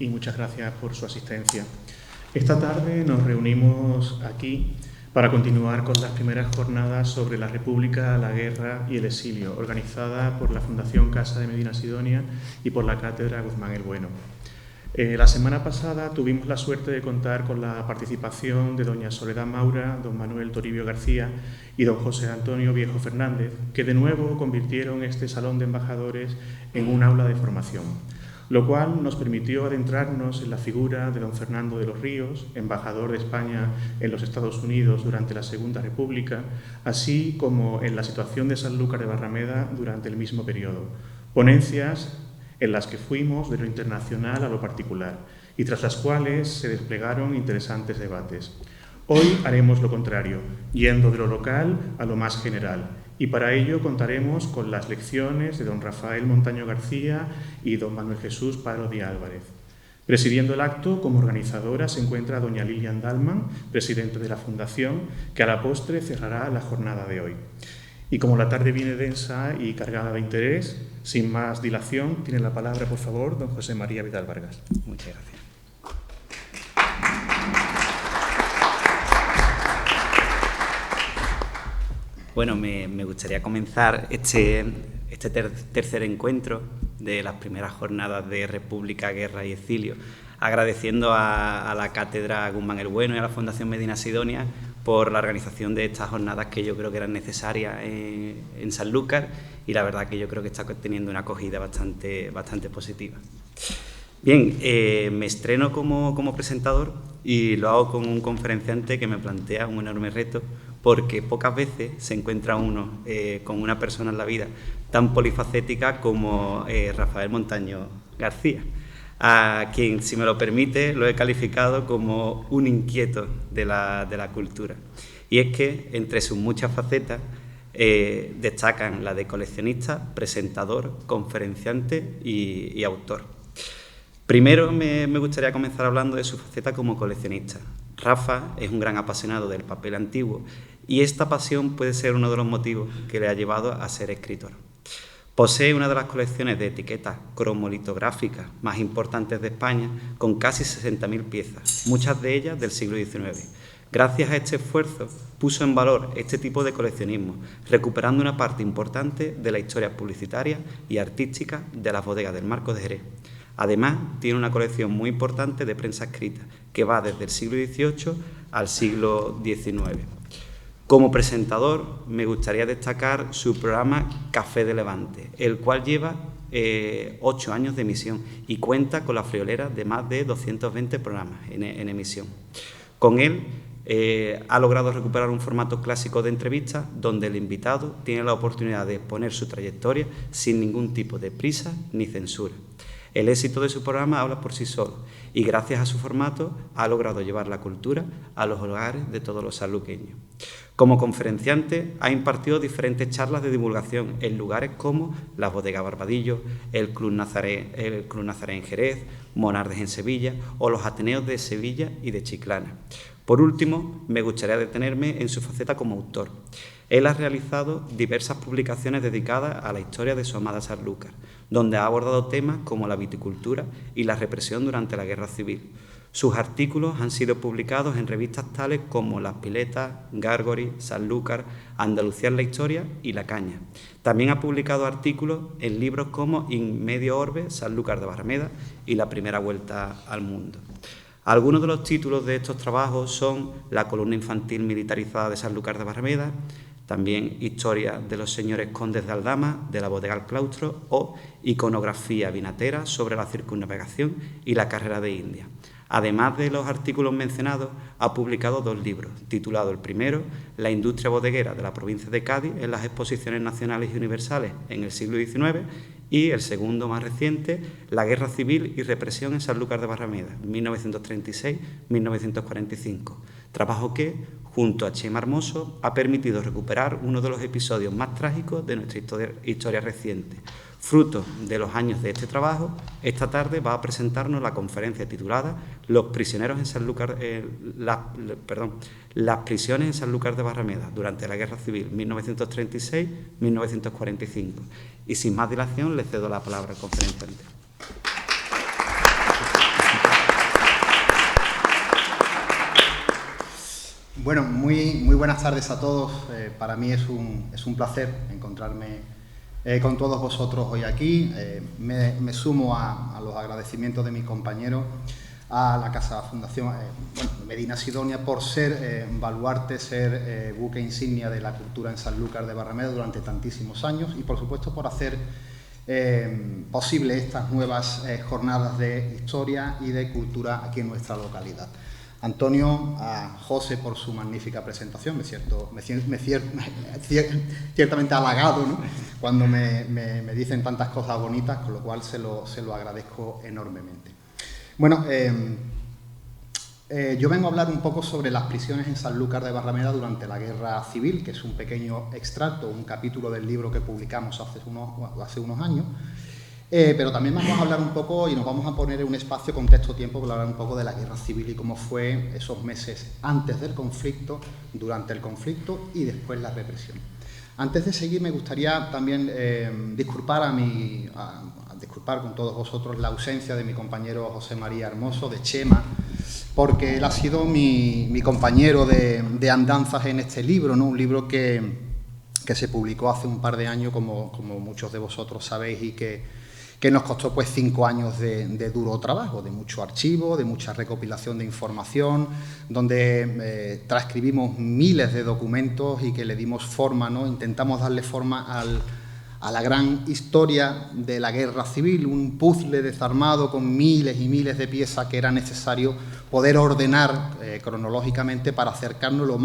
y muchas gracias por su asistencia. Esta tarde nos reunimos aquí para continuar con las primeras jornadas sobre la República, la Guerra y el Exilio, organizada por la Fundación Casa de Medina Sidonia y por la Cátedra Guzmán el Bueno. La semana pasada tuvimos la suerte de contar con la participación de doña Soledad Maura, don Manuel Toribio García y don José Antonio Viejo Fernández, que de nuevo convirtieron este Salón de Embajadores en un aula de formación, lo cual nos permitió adentrarnos en la figura de don Fernando de los Ríos, embajador de España en los Estados Unidos durante la Segunda República, así como en la situación de Sanlúcar de Barrameda durante el mismo periodo. Ponencias en las que fuimos de lo internacional a lo particular y tras las cuales se desplegaron interesantes debates. Hoy haremos lo contrario, yendo de lo local a lo más general, y para ello contaremos con las lecciones de don Rafael Montaño García y don Manuel Jesús Parodi Álvarez. Presidiendo el acto, como organizadora, se encuentra doña Lilian Dalman, presidenta de la Fundación, que a la postre cerrará la jornada de hoy. Y como la tarde viene densa y cargada de interés, sin más dilación, tiene la palabra, por favor, don José María Vidal Vargas. Muchas gracias. Bueno, me gustaría comenzar este tercer encuentro de las primeras jornadas de República, Guerra y Exilio, agradeciendo a la Cátedra Guzmán el Bueno y a la Fundación Medina Sidonia por la organización de estas jornadas que yo creo que eran necesarias en Sanlúcar, y la verdad que yo creo que está teniendo una acogida bastante positiva. Bien, me estreno como presentador y lo hago con un conferenciante que me plantea un enorme reto, porque pocas veces se encuentra uno con una persona en la vida tan polifacética como Rafael Montaño García, a quien, si me lo permite, lo he calificado como un inquieto de la cultura. Y es que, entre sus muchas facetas, destacan la de coleccionista, presentador, conferenciante y autor. Primero me gustaría comenzar hablando de su faceta como coleccionista. Rafa es un gran apasionado del papel antiguo y esta pasión puede ser uno de los motivos que le ha llevado a ser escritor. Posee una de las colecciones de etiquetas cromolitográficas más importantes de España, con casi 60.000 piezas, muchas de ellas del siglo XIX. Gracias a este esfuerzo, puso en valor este tipo de coleccionismo, recuperando una parte importante de la historia publicitaria y artística de las bodegas del Marco de Jerez. Además, tiene una colección muy importante de prensa escrita, que va desde el siglo XVIII al siglo XIX. Como presentador, me gustaría destacar su programa Café de Levante, el cual lleva 8 años de emisión y cuenta con la friolera de más de 220 programas en emisión. Con él ha logrado recuperar un formato clásico de entrevista donde el invitado tiene la oportunidad de exponer su trayectoria sin ningún tipo de prisa ni censura. El éxito de su programa habla por sí solo y gracias a su formato ha logrado llevar la cultura a los hogares de todos los sanluqueños. Como conferenciante ha impartido diferentes charlas de divulgación en lugares como la Bodega Barbadillo, el Club Nazaré en Jerez, Monardes en Sevilla o los Ateneos de Sevilla y de Chiclana. Por último, me gustaría detenerme en su faceta como autor. Él ha realizado diversas publicaciones dedicadas a la historia de su amada Sanlúcar, donde ha abordado temas como la viticultura y la represión durante la Guerra Civil. Sus artículos han sido publicados en revistas tales como Las Piletas, Gárgori, Sanlúcar, Andalucía en la Historia y La Caña. También ha publicado artículos en libros como In Medio Orbe, Sanlúcar de Barrameda y La Primera Vuelta al Mundo. Algunos de los títulos de estos trabajos son La columna infantil militarizada de Sanlúcar de Barrameda, también Historia de los señores condes de Aldama, de la bodega al claustro, o Iconografía vinatera sobre la circunnavegación y la carrera de India. Además de los artículos mencionados, ha publicado 2 libros, titulados el primero, La industria bodeguera de la provincia de Cádiz en las exposiciones nacionales y universales en el siglo XIX, y el segundo, más reciente, La guerra civil y represión en Sanlúcar de Barrameda, 1936-1945, trabajo que, junto a Chema Hermoso, ha permitido recuperar uno de los episodios más trágicos de nuestra historia reciente. Fruto de los años de este trabajo, esta tarde va a presentarnos la conferencia titulada Los prisioneros en Sanlúcar, las prisiones en Sanlúcar de Barrameda durante la Guerra Civil 1936-1945. Y sin más dilación, le cedo la palabra al conferenciante. Bueno, muy buenas tardes a todos. Para mí es un placer encontrarme con todos vosotros hoy aquí. Me sumo a los agradecimientos de mis compañeros, a la Casa Fundación Medina Sidonia por ser baluarte, ser buque insignia de la cultura en Sanlúcar de Barrameda durante tantísimos años y, por supuesto, por hacer posible estas nuevas jornadas de historia y de cultura aquí en nuestra localidad. Antonio, a José por su magnífica presentación, me siento ciertamente halagado, ¿no?, cuando me dicen tantas cosas bonitas, con lo cual se lo agradezco enormemente. Bueno, yo vengo a hablar un poco sobre las prisiones en Sanlúcar de Barrameda durante la Guerra Civil, que es un pequeño extracto, un capítulo del libro que publicamos hace unos años. Pero también vamos a hablar un poco y nos vamos a poner en un espacio contexto-tiempo para hablar un poco de la Guerra Civil y cómo fue esos meses antes del conflicto, durante el conflicto y después la represión. Antes de seguir, me gustaría también disculpar con todos vosotros la ausencia de mi compañero José María Hermoso, de Chema, porque él ha sido mi compañero de andanzas en este libro, ¿no? Un libro que se publicó hace un par de años, como muchos de vosotros sabéis, y que nos costó pues 5 años de duro trabajo, de mucho archivo, de mucha recopilación de información, donde transcribimos miles de documentos y que le dimos forma, ¿no? Intentamos darle forma a la gran historia de la Guerra Civil, un puzzle desarmado con miles y miles de piezas que era necesario poder ordenar cronológicamente para acercarnos lo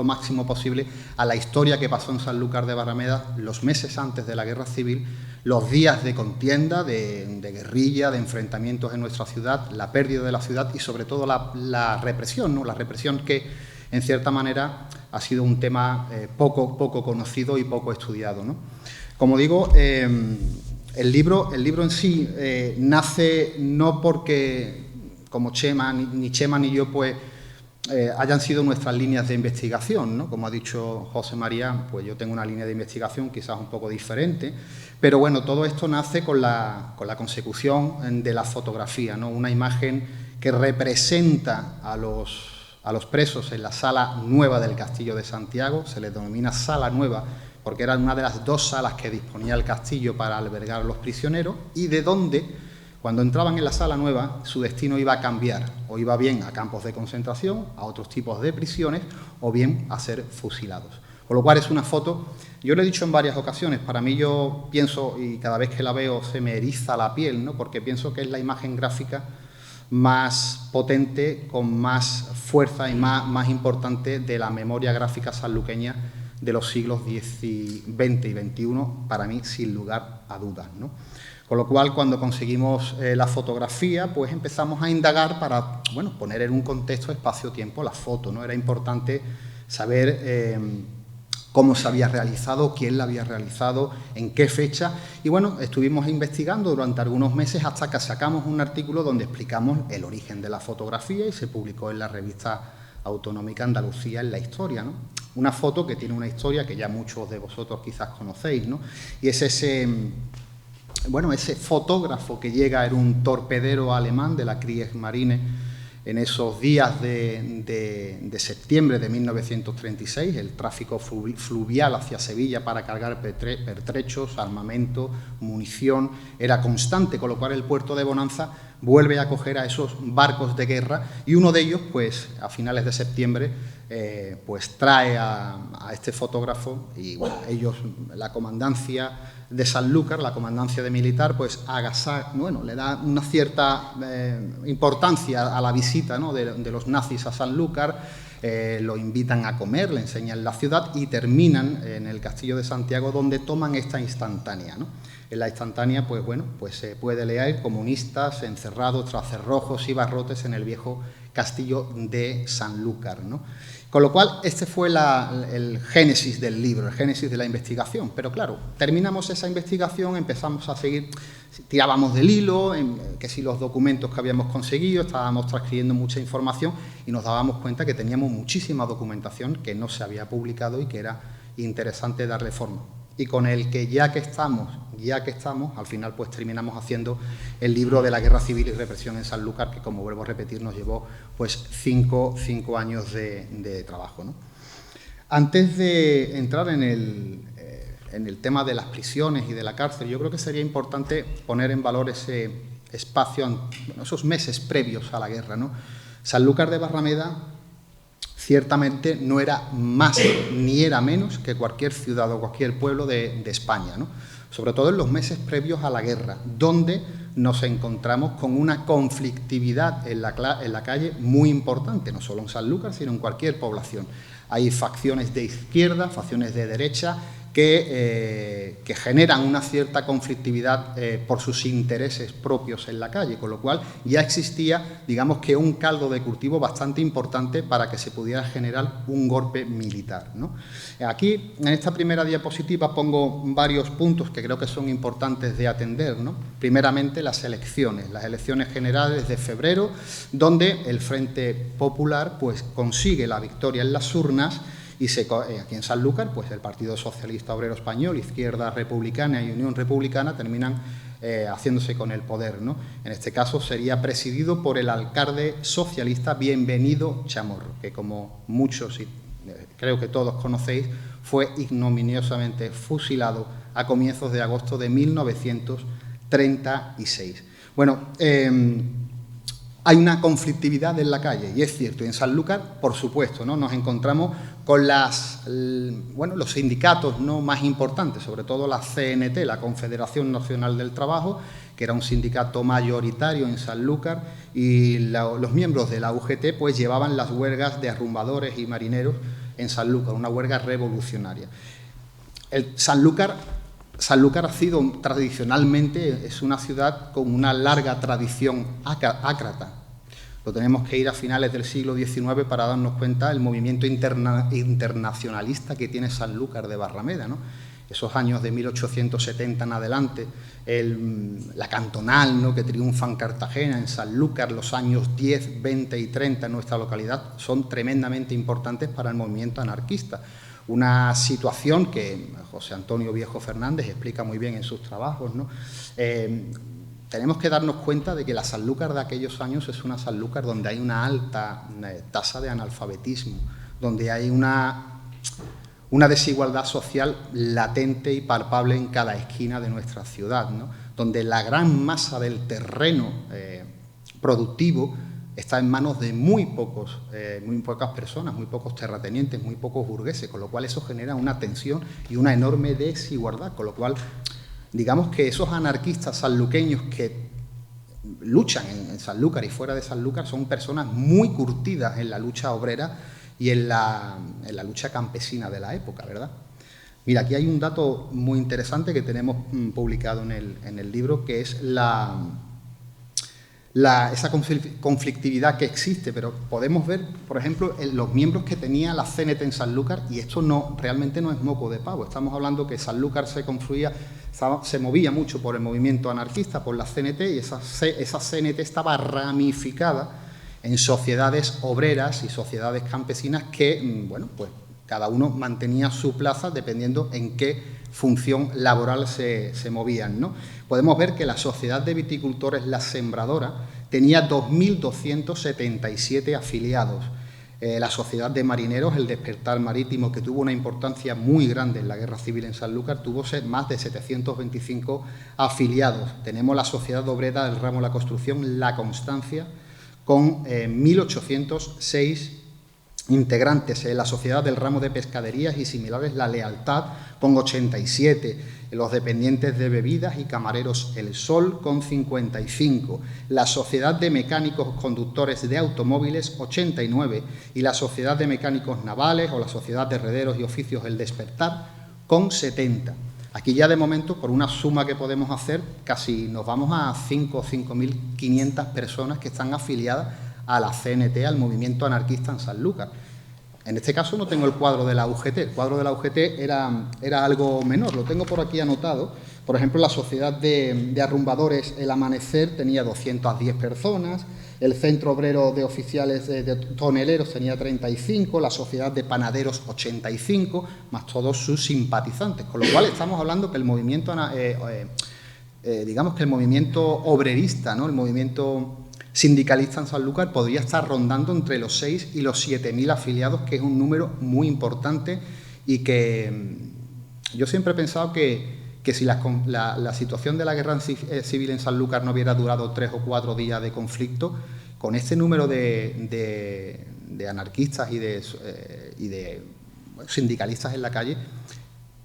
máximo posible a la historia que pasó en Sanlúcar de Barrameda los meses antes de la Guerra Civil, los días de contienda, de guerrilla, de enfrentamientos en nuestra ciudad, la pérdida de la ciudad y sobre todo la represión, ¿no? La represión que, en cierta manera, ha sido un tema poco conocido y poco estudiado, ¿no? Como digo, el libro en sí nace no porque, como ni Chema ni yo, pues, hayan sido nuestras líneas de investigación, ¿no? Como ha dicho José María, pues yo tengo una línea de investigación quizás un poco diferente, pero bueno, todo esto nace con la consecución de la fotografía, ¿no? Una imagen que representa a los presos en la Sala Nueva del Castillo de Santiago. Se les denomina Sala Nueva porque era una de las 2 salas que disponía el castillo para albergar a los prisioneros y de donde, cuando entraban en la Sala Nueva, su destino iba a cambiar, o iba bien a campos de concentración, a otros tipos de prisiones, o bien a ser fusilados. Con lo cual es una foto, yo lo he dicho en varias ocasiones, para mí yo pienso, y cada vez que la veo se me eriza la piel, ¿no? Porque pienso que es la imagen gráfica más potente, con más fuerza y más importante de la memoria gráfica sanluqueña de los siglos XX y XXI, para mí, sin lugar a dudas, ¿no? Con lo cual, cuando conseguimos la fotografía, pues empezamos a indagar para, bueno, poner en un contexto espacio-tiempo la foto, ¿no? Era importante saber cómo se había realizado, quién la había realizado, en qué fecha. Y bueno, estuvimos investigando durante algunos meses hasta que sacamos un artículo donde explicamos el origen de la fotografía y se publicó en la revista autonómica Andalucía en la historia, ¿no? Una foto que tiene una historia que ya muchos de vosotros quizás conocéis, ¿no? Y es ese fotógrafo que llega, era un torpedero alemán de la Kriegsmarine en esos días de septiembre de 1936, el tráfico fluvial hacia Sevilla para cargar pertrechos, armamento, munición, era constante, con lo cual el puerto de Bonanza vuelve a acoger a esos barcos de guerra y uno de ellos, pues a finales de septiembre, pues trae a este fotógrafo y bueno, ellos, la comandancia de Sanlúcar, la comandancia de militar, pues le da una cierta importancia a la visita, ¿no?, de los nazis a Sanlúcar, lo invitan a comer, le enseñan la ciudad y terminan en el Castillo de Santiago, donde toman esta instantánea, ¿no? En la instantánea, pues bueno, pues se puede leer comunistas encerrados tras cerrojos y barrotes en el viejo Castillo de Sanlúcar, ¿no? Con lo cual, este fue el génesis del libro, el génesis de la investigación. Pero claro, terminamos esa investigación, empezamos a seguir, tirábamos del hilo, que si los documentos que habíamos conseguido, estábamos transcribiendo mucha información y nos dábamos cuenta que teníamos muchísima documentación que no se había publicado y que era interesante darle forma. y con el que ya que estamos, al final pues terminamos haciendo el libro de la Guerra Civil y Represión en Sanlúcar, que, como vuelvo a repetir, nos llevó pues cinco años de trabajo, ¿no? Antes de entrar en el tema de las prisiones y de la cárcel, yo creo que sería importante poner en valor ese espacio, esos meses previos a la guerra, ¿no? Sanlúcar de Barrameda ciertamente no era más ni era menos que cualquier ciudad o cualquier pueblo de España, ¿no? Sobre todo en los meses previos a la guerra, donde nos encontramos con una conflictividad en la calle muy importante, no solo en Sanlúcar, sino en cualquier población. Hay facciones de izquierda, facciones de derecha, que generan una cierta conflictividad por sus intereses propios en la calle, con lo cual ya existía, digamos que un caldo de cultivo bastante importante para que se pudiera generar un golpe militar, ¿no? Aquí, en esta primera diapositiva, pongo varios puntos que creo que son importantes de atender, ¿no? Primeramente, las elecciones generales de febrero, donde el Frente Popular pues consigue la victoria en las urnas. Y aquí en Sanlúcar, pues el Partido Socialista Obrero Español, Izquierda Republicana y Unión Republicana terminan haciéndose con el poder, ¿no? En este caso sería presidido por el alcalde socialista Bienvenido Chamorro, que, como muchos y creo que todos conocéis, fue ignominiosamente fusilado a comienzos de agosto de 1936. Bueno, hay una conflictividad en la calle, y es cierto, en Sanlúcar, por supuesto, ¿no? Nos encontramos con los sindicatos no más importantes, sobre todo la CNT, la Confederación Nacional del Trabajo, que era un sindicato mayoritario en Sanlúcar, y los miembros de la UGT pues llevaban las huelgas de arrumbadores y marineros en Sanlúcar, una huelga revolucionaria. Sanlúcar ha sido tradicionalmente, es una ciudad con una larga tradición ácrata. Lo tenemos que ir a finales del siglo XIX para darnos cuenta del movimiento internacionalista que tiene Sanlúcar de Barrameda, ¿no? Esos años de 1870 en adelante, la cantonal, ¿no?, que triunfa en Cartagena, en Sanlúcar, los años 10, 20 y 30 en nuestra localidad, son tremendamente importantes para el movimiento anarquista. Una situación que José Antonio Viejo Fernández explica muy bien en sus trabajos, ¿no? Tenemos que darnos cuenta de que la Sanlúcar de aquellos años es una Sanlúcar donde hay una alta tasa de analfabetismo, donde hay una desigualdad social latente y palpable en cada esquina de nuestra ciudad, ¿no? Donde la gran masa del terreno productivo está en manos de muy pocas personas, muy pocos terratenientes, muy pocos burgueses, con lo cual eso genera una tensión y una enorme desigualdad, con lo cual digamos que esos anarquistas sanluqueños que luchan en Sanlúcar y fuera de Sanlúcar son personas muy curtidas en la lucha obrera y en la lucha campesina de la época, ¿verdad? Mira, aquí hay un dato muy interesante que tenemos publicado en el libro, que es esa conflictividad que existe, pero podemos ver, por ejemplo, los miembros que tenía la CNT en Sanlúcar, y esto realmente no es moco de pavo. Estamos hablando que Sanlúcar se movía mucho por el movimiento anarquista, por la CNT, y esa CNT estaba ramificada en sociedades obreras y sociedades campesinas que, bueno, pues cada uno mantenía su plaza dependiendo en qué función laboral se movían, ¿no? Podemos ver que la Sociedad de Viticultores La Sembradora tenía 2.277 afiliados. La Sociedad de Marineros, el Despertar Marítimo, que tuvo una importancia muy grande en la Guerra Civil en Sanlúcar, tuvo más de 725 afiliados. Tenemos la Sociedad Obrera del Ramo de la Construcción, La Constancia, con 1.806 integrantes. La Sociedad del Ramo de Pescaderías y similares, La Lealtad, con 87, los dependientes de bebidas y camareros El Sol, con 55, la Sociedad de Mecánicos Conductores de Automóviles, 89, y la Sociedad de Mecánicos Navales o la Sociedad de Herederos y Oficios El Despertar, con 70. Aquí ya de momento, por una suma que podemos hacer, casi nos vamos a 5.500 personas que están afiliadas a la CNT, al movimiento anarquista en Sanlúcar. En este caso no tengo el cuadro de la UGT. El cuadro de la UGT era algo menor, lo tengo por aquí anotado. Por ejemplo, la Sociedad de Arrumbadores El Amanecer tenía 210 personas, el Centro Obrero de Oficiales de Toneleros tenía 35, la Sociedad de Panaderos 85, más todos sus simpatizantes, con lo cual estamos hablando que el movimiento, digamos que el movimiento obrerista, ¿no?, el movimiento sindicalista en Sanlúcar podría estar rondando entre los 6 y los 7.000 afiliados, que es un número muy importante y que yo siempre he pensado que si la situación de la guerra civil en Sanlúcar no hubiera durado 3 o 4 días de conflicto, con este número de anarquistas y de sindicalistas en la calle,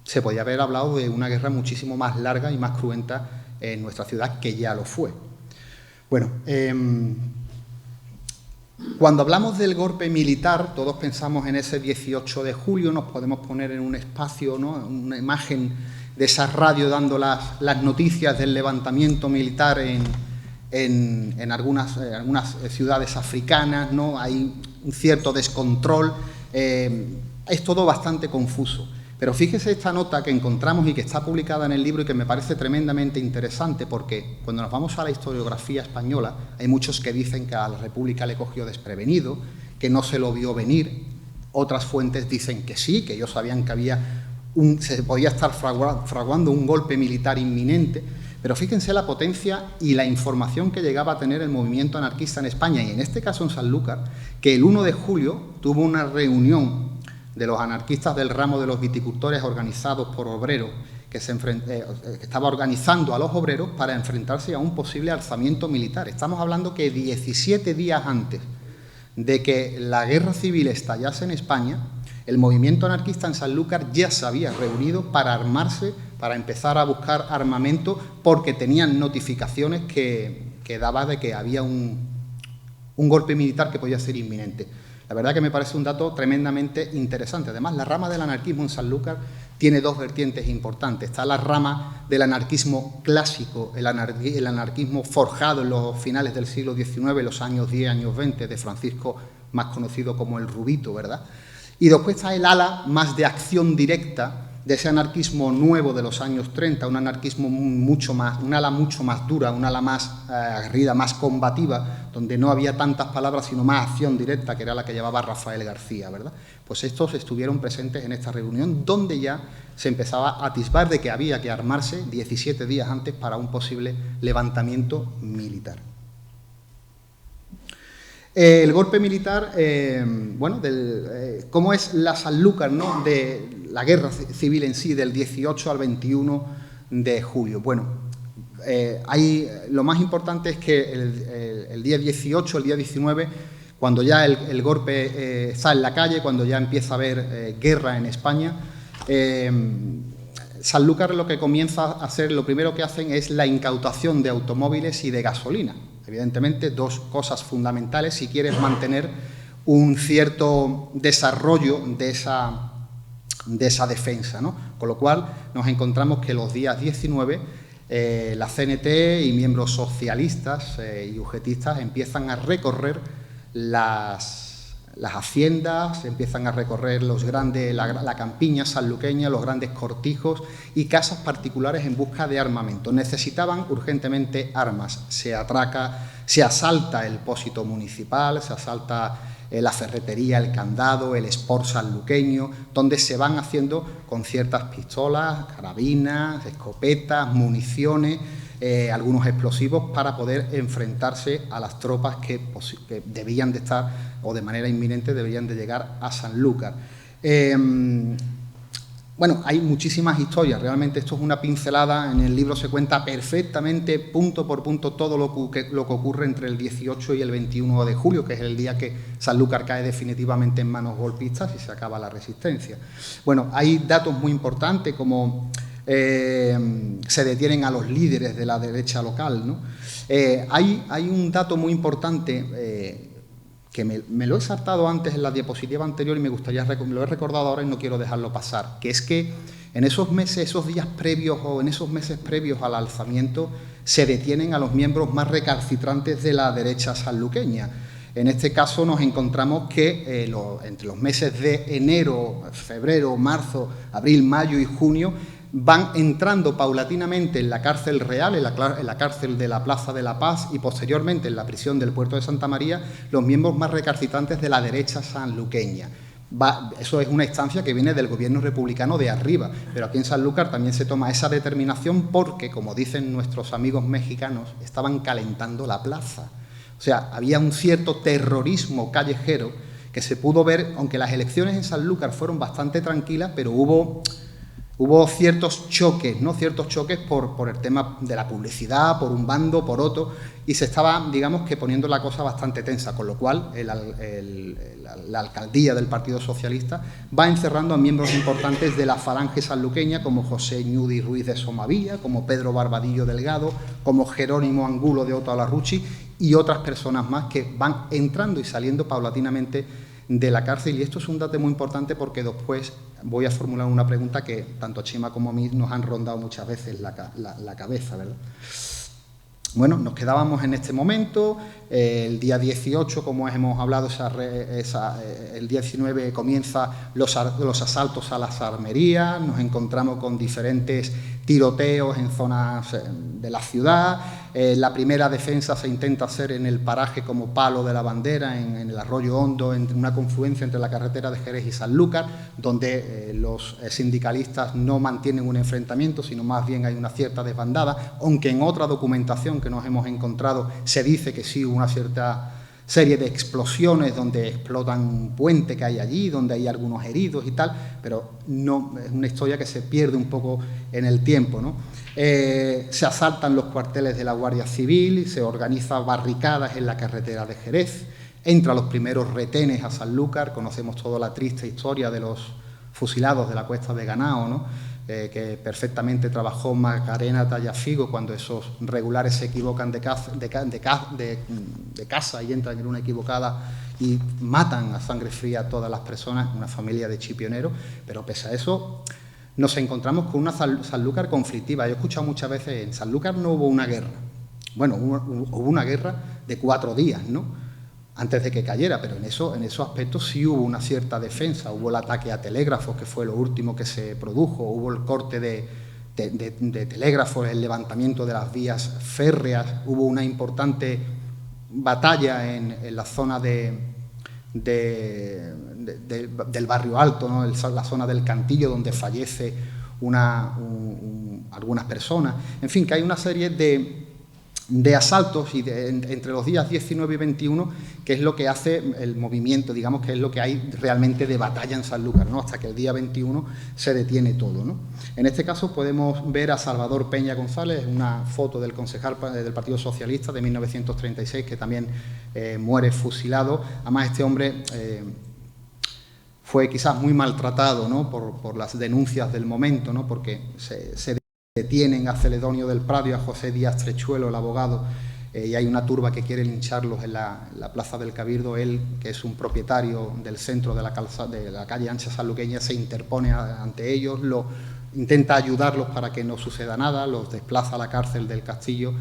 se podía haber hablado de una guerra muchísimo más larga y más cruenta en nuestra ciudad, que ya lo fue. Bueno, cuando hablamos del golpe militar, todos pensamos en ese 18 de julio, nos podemos poner en un espacio, ¿no?, una imagen de esa radio dando las noticias del levantamiento militar en algunas ciudades africanas, ¿no? Hay un cierto descontrol, es todo bastante confuso. Pero fíjese esta nota que encontramos y que está publicada en el libro y que me parece tremendamente interesante, porque cuando nos vamos a la historiografía española hay muchos que dicen que a la República le cogió desprevenido, que no se lo vio venir. Otras fuentes dicen que sí, que ellos sabían que se podía estar fraguando un golpe militar inminente. Pero fíjense la potencia y la información que llegaba a tener el movimiento anarquista en España, y en este caso en Sanlúcar, que el 1 de julio tuvo una reunión de los anarquistas del ramo de los viticultores organizados por obreros, que estaba organizando a los obreros para enfrentarse a un posible alzamiento militar. Estamos hablando que 17 días antes de que la guerra civil estallase en España, el movimiento anarquista en Sanlúcar ya se había reunido para armarse, para empezar a buscar armamento, porque tenían notificaciones que daba de que había un golpe militar que podía ser inminente. La verdad que me parece un dato tremendamente interesante. Además, la rama del anarquismo en Sanlúcar tiene dos vertientes importantes. Está la rama del anarquismo clásico, el anarquismo forjado en los finales del siglo XIX, los años 10, años 20, de Francisco, más conocido como el Rubito, ¿verdad? Y después está el ala más de acción directa, de ese anarquismo nuevo de los años 30, un anarquismo un ala mucho más dura, un ala más aguerrida, más combativa, donde no había tantas palabras, sino más acción directa, que era la que llevaba Rafael García, ¿verdad? Pues estos estuvieron presentes en esta reunión, donde ya se empezaba a atisbar de que había que armarse 17 días antes para un posible levantamiento militar. El golpe militar, ¿cómo es la Sanlúcar, ¿no?, de la guerra civil en sí, del 18 al 21 de julio? Bueno, lo más importante es que el día 18, el día 19, cuando ya el golpe está en la calle, cuando ya empieza a haber guerra en España, Sanlúcar lo que comienza a hacer, lo primero que hacen es la incautación de automóviles y de gasolina. Evidentemente, dos cosas fundamentales si quieres mantener un cierto desarrollo de esa defensa, ¿no? Con lo cual nos encontramos que los días 19 la CNT y miembros socialistas y ugetistas empiezan a recorrer las haciendas, empiezan a recorrer la campiña sanluqueña, los grandes cortijos y casas particulares en busca de armamento. Necesitaban urgentemente armas. Se asalta el pósito municipal, se asalta la ferretería, el candado, el Sport sanluqueño, donde se van haciendo con ciertas pistolas, carabinas, escopetas, municiones, algunos explosivos, para poder enfrentarse a las tropas que debían de estar, o de manera inminente debían de llegar a Sanlúcar. Bueno, hay muchísimas historias, realmente esto es una pincelada, en el libro se cuenta perfectamente, punto por punto, todo lo que ocurre entre el 18 y el 21 de julio, que es el día que Sanlúcar cae definitivamente en manos golpistas y se acaba la resistencia. Bueno, hay datos muy importantes como se detienen a los líderes de la derecha local, ¿no? Hay un dato muy importante que me lo he saltado antes en la diapositiva anterior y me lo he recordado ahora y no quiero dejarlo pasar, que es que en esos meses, esos días previos o en esos meses previos al alzamiento se detienen a los miembros más recalcitrantes de la derecha sanluqueña. En este caso nos encontramos que entre los meses de enero, febrero, marzo, abril, mayo y junio van entrando paulatinamente en la cárcel real, en la cárcel de la Plaza de la Paz y posteriormente en la prisión del Puerto de Santa María, los miembros más recalcitrantes de la derecha sanluqueña. Eso es una instancia que viene del gobierno republicano de arriba, pero aquí en Sanlúcar también se toma esa determinación porque, como dicen nuestros amigos mexicanos, estaban calentando la plaza. O sea, había un cierto terrorismo callejero que se pudo ver, aunque las elecciones en Sanlúcar fueron bastante tranquilas, pero hubo ciertos choques, ¿no? Ciertos choques por el tema de la publicidad, por un bando, por otro, y se estaba, digamos, que poniendo la cosa bastante tensa, con lo cual la alcaldía del Partido Socialista va encerrando a miembros importantes de la falange sanluqueña, como José Ñudi Ruiz de Somavilla, como Pedro Barbadillo Delgado, como Jerónimo Angulo de Otaolarruchi y otras personas más que van entrando y saliendo paulatinamente de la cárcel. Y esto es un dato muy importante porque después voy a formular una pregunta que tanto a Chema como a mí nos han rondado muchas veces la cabeza, ¿verdad? Bueno, nos quedábamos en este momento, el día 18, como hemos hablado, el día 19 comienzan los asaltos a las armerías, nos encontramos con diferentes tiroteos en zonas de la ciudad. La primera defensa se intenta hacer en el paraje como Palo de la Bandera, en el Arroyo Hondo, en una confluencia entre la carretera de Jerez y Sanlúcar, donde los sindicalistas no mantienen un enfrentamiento, sino más bien hay una cierta desbandada, aunque en otra documentación que nos hemos encontrado se dice que sí hubo una cierta serie de explosiones donde explotan un puente que hay allí, donde hay algunos heridos y tal, pero no, es una historia que se pierde un poco en el tiempo, ¿no? Se asaltan los cuarteles de la Guardia Civil, se organizan barricadas en la carretera de Jerez, entran los primeros retenes a Sanlúcar, conocemos toda la triste historia de los fusilados de la Cuesta de Ganao, ¿no? Que perfectamente trabajó Macarena Tallafigo cuando esos regulares se equivocan de casa y entran en una equivocada y matan a sangre fría a todas las personas, una familia de chipioneros, pero pese a eso nos encontramos con una Sanlúcar conflictiva. Yo he escuchado muchas veces, en Sanlúcar no hubo una guerra. Bueno, hubo una guerra de 4 días, ¿no?, antes de que cayera, pero en esos aspectos sí hubo una cierta defensa. Hubo el ataque a telégrafos, que fue lo último que se produjo, hubo el corte de telégrafos, el levantamiento de las vías férreas, hubo una importante batalla en la zona del Barrio Alto, ¿no?, la zona del Cantillo, donde fallece algunas personas. En fin, que hay una serie de asaltos y entre los días 19 y 21, que es lo que hace el movimiento, digamos que es lo que hay realmente de batalla en Sanlúcar, ¿no?, hasta que el día 21 se detiene todo, ¿no? En este caso podemos ver a Salvador Peña González, una foto del concejal del Partido Socialista de 1936, que también muere fusilado. Además, este hombre fue quizás muy maltratado, ¿no?, por las denuncias del momento, ¿no?, porque se detienen a Celedonio del Prado y a José Díaz Trechuelo, el abogado, y hay una turba que quiere lincharlos en la Plaza del Cabildo. Él, que es un propietario del centro de la calle ancha sanluqueña, se interpone ante ellos, intenta ayudarlos para que no suceda nada, los desplaza a la cárcel del Castillo,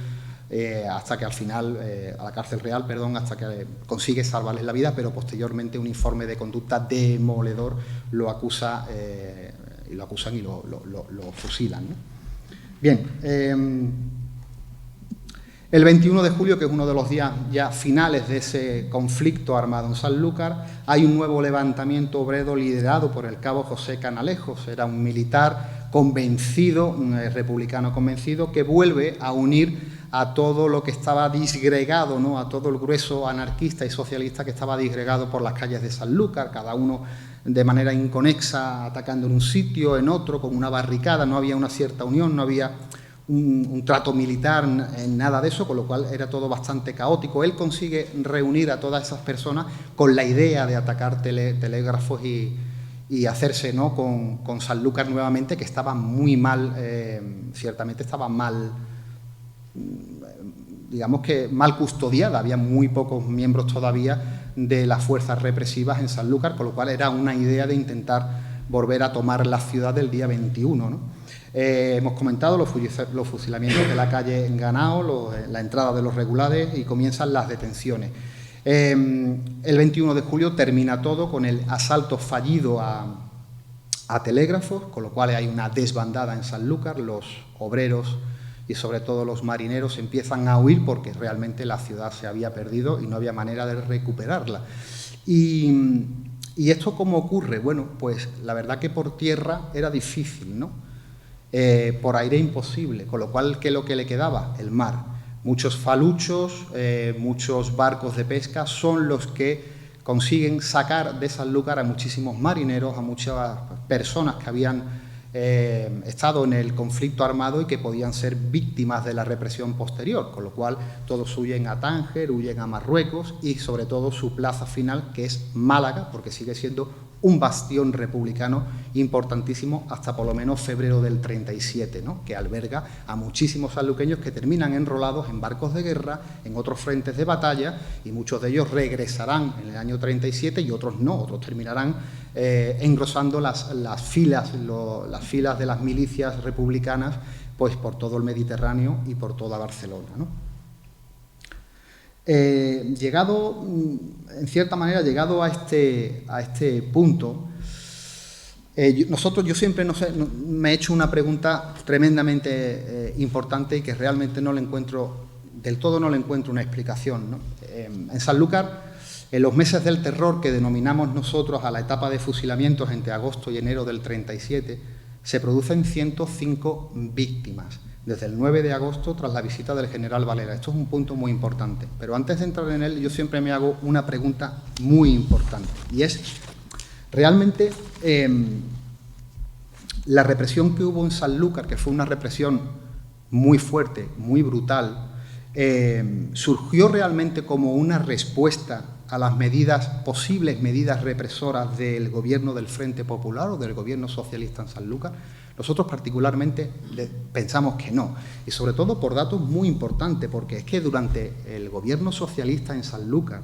hasta que al final, a la cárcel real, perdón, hasta que consigue salvarles la vida, pero posteriormente un informe de conducta demoledor lo acusan y lo fusilan, ¿no? Bien, el 21 de julio, que es uno de los días ya finales de ese conflicto armado en Sanlúcar, hay un nuevo levantamiento obrero liderado por el cabo José Canalejos. Era un militar convencido, un republicano convencido, que vuelve a unir a todo lo que estaba disgregado, ¿no?, a todo el grueso anarquista y socialista que estaba disgregado por las calles de Sanlúcar, cada uno de manera inconexa, atacando en un sitio, en otro, con una barricada. No había una cierta unión, no había un trato militar, en nada de eso, con lo cual era todo bastante caótico. Él consigue reunir a todas esas personas con la idea de atacar telégrafos y hacerse, ¿no?, con Sanlúcar nuevamente, que estaba muy mal, ciertamente estaba mal, digamos que mal custodiada. Había muy pocos miembros todavía de las fuerzas represivas en Sanlúcar, con lo cual era una idea de intentar volver a tomar la ciudad del día 21, ¿no? Hemos comentado los fusilamientos de la calle en Ganao, la entrada de los regulares, y comienzan las detenciones. El 21 de julio termina todo con el asalto fallido a telégrafos, con lo cual hay una desbandada en Sanlúcar, los obreros y sobre todo los marineros empiezan a huir porque realmente la ciudad se había perdido y no había manera de recuperarla. ¿Y esto cómo ocurre? Bueno, pues la verdad que por tierra era difícil, ¿no? Por aire imposible, con lo cual, ¿qué es lo que le quedaba? El mar. Muchos faluchos, muchos barcos de pesca son los que consiguen sacar de Sanlúcar a muchísimos marineros, a muchas personas que habían estado en el conflicto armado y que podían ser víctimas de la represión posterior, con lo cual todos huyen a Tánger, huyen a Marruecos y sobre todo su plaza final, que es Málaga, porque sigue siendo un bastión republicano importantísimo hasta por lo menos febrero del 37, ¿no? Que alberga a muchísimos sanluqueños que terminan enrolados en barcos de guerra, en otros frentes de batalla, y muchos de ellos regresarán en el año 37 y otros no, otros terminarán engrosando las filas de las milicias republicanas pues por todo el Mediterráneo y por toda Barcelona, ¿no? Llegado, en cierta manera, llegado a este punto, yo siempre me he hecho una pregunta tremendamente importante y que realmente no le encuentro una explicación, ¿no? En Sanlúcar, en los meses del terror que denominamos nosotros a la etapa de fusilamientos entre agosto y enero del 37, se producen 105 víctimas. Desde el 9 de agosto, tras la visita del general Valera. Esto es un punto muy importante. Pero antes de entrar en él, yo siempre me hago una pregunta muy importante. Y es, realmente, la represión que hubo en Sanlúcar, que fue una represión muy fuerte, muy brutal, surgió realmente como una respuesta a las posibles medidas represoras del gobierno del Frente Popular o del gobierno socialista en Sanlúcar. Nosotros particularmente pensamos que no, y sobre todo por datos muy importantes, porque es que durante el gobierno socialista en Sanlúcar,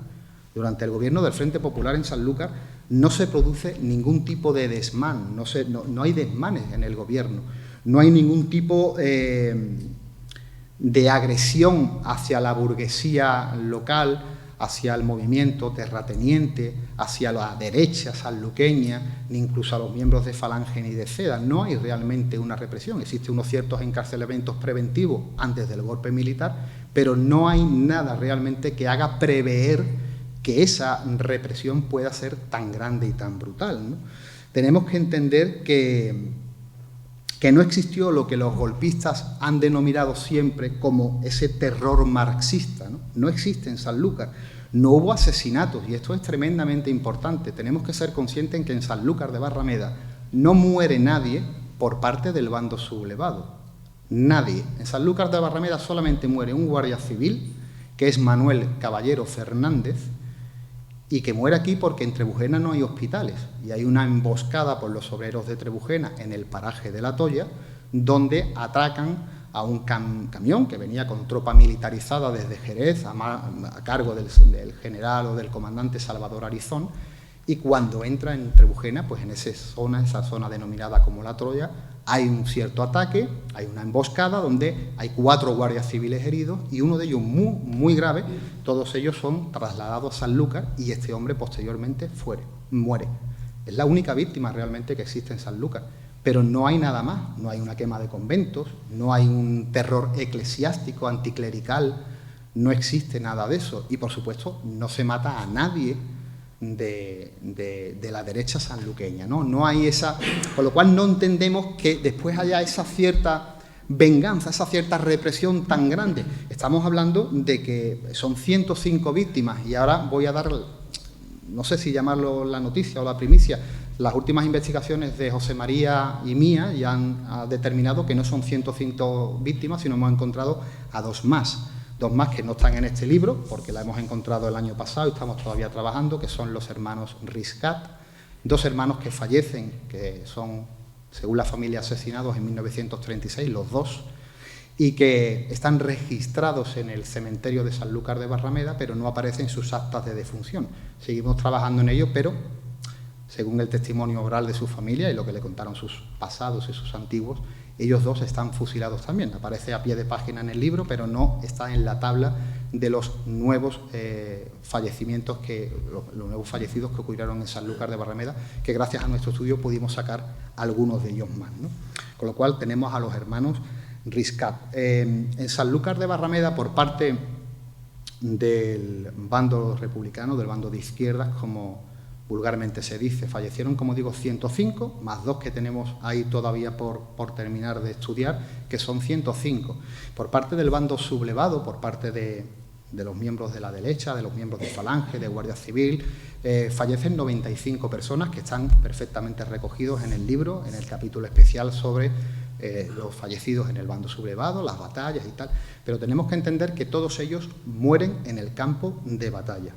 durante el gobierno del Frente Popular en Sanlúcar, no se produce ningún tipo de desmán, no hay desmanes en el gobierno, no hay ningún tipo de agresión hacia la burguesía local, hacia el movimiento terrateniente, hacia la derecha sanluqueña, ni incluso a los miembros de Falange ni de CEDA. No hay realmente una represión. Existen unos ciertos encarcelamientos preventivos antes del golpe militar, pero no hay nada realmente que haga prever que esa represión pueda ser tan grande y tan brutal, ¿no? Tenemos que entender que no existió lo que los golpistas han denominado siempre como ese terror marxista, ¿no? No existe en Sanlúcar. No hubo asesinatos, y esto es tremendamente importante. Tenemos que ser conscientes en que en Sanlúcar de Barrameda no muere nadie por parte del bando sublevado. Nadie. En Sanlúcar de Barrameda solamente muere un guardia civil, que es Manuel Caballero Fernández, y que muere aquí porque en Trebujena no hay hospitales y hay una emboscada por los obreros de Trebujena en el paraje de La Toya, donde atracan a un camión que venía con tropa militarizada desde Jerez a cargo del general o del comandante Salvador Arizón, y cuando entra en Trebujena, pues en esa zona denominada como La Toya, hay un cierto ataque, hay una emboscada donde hay 4 guardias civiles heridos y uno de ellos muy grave. Todos ellos son trasladados a Sanlúcar y este hombre posteriormente muere. Es la única víctima realmente que existe en Sanlúcar, pero no hay nada más. No hay una quema de conventos, no hay un terror eclesiástico, anticlerical, no existe nada de eso. Y por supuesto no se mata a nadie de la derecha sanluqueña, ¿no? No hay esa, con lo cual no entendemos que después haya esa cierta venganza, esa cierta represión tan grande. Estamos hablando de que son 105 víctimas y ahora voy a dar, no sé si llamarlo la noticia o la primicia, las últimas investigaciones de José María y mía ya han determinado que no son 105 víctimas, sino hemos encontrado a 2 más. 2 más que no están en este libro, porque la hemos encontrado el año pasado y estamos todavía trabajando, que son los hermanos Riscat, 2 hermanos que fallecen, que son, según la familia, asesinados en 1936, los 2, y que están registrados en el cementerio de Sanlúcar de Barrameda, pero no aparecen sus actas de defunción. Seguimos trabajando en ello, pero según el testimonio oral de su familia y lo que le contaron sus pasados y sus antiguos, ellos 2 están fusilados también. Aparece a pie de página en el libro, pero no está en la tabla de los nuevos fallecimientos, los nuevos fallecidos que ocurrieron en Sanlúcar de Barrameda, que gracias a nuestro estudio pudimos sacar algunos de ellos más, ¿no? Con lo cual tenemos a los hermanos Riscat. En Sanlúcar de Barrameda, por parte del bando republicano, del bando de izquierdas, como vulgarmente se dice, fallecieron, como digo, 105, más 2 que tenemos ahí todavía por terminar de estudiar, que son 105. Por parte del bando sublevado, por parte de los miembros de la derecha, de los miembros de Falange, de Guardia Civil, fallecen 95 personas que están perfectamente recogidos en el libro, en el capítulo especial sobre los fallecidos en el bando sublevado, las batallas y tal, pero tenemos que entender que todos ellos mueren en el campo de batalla.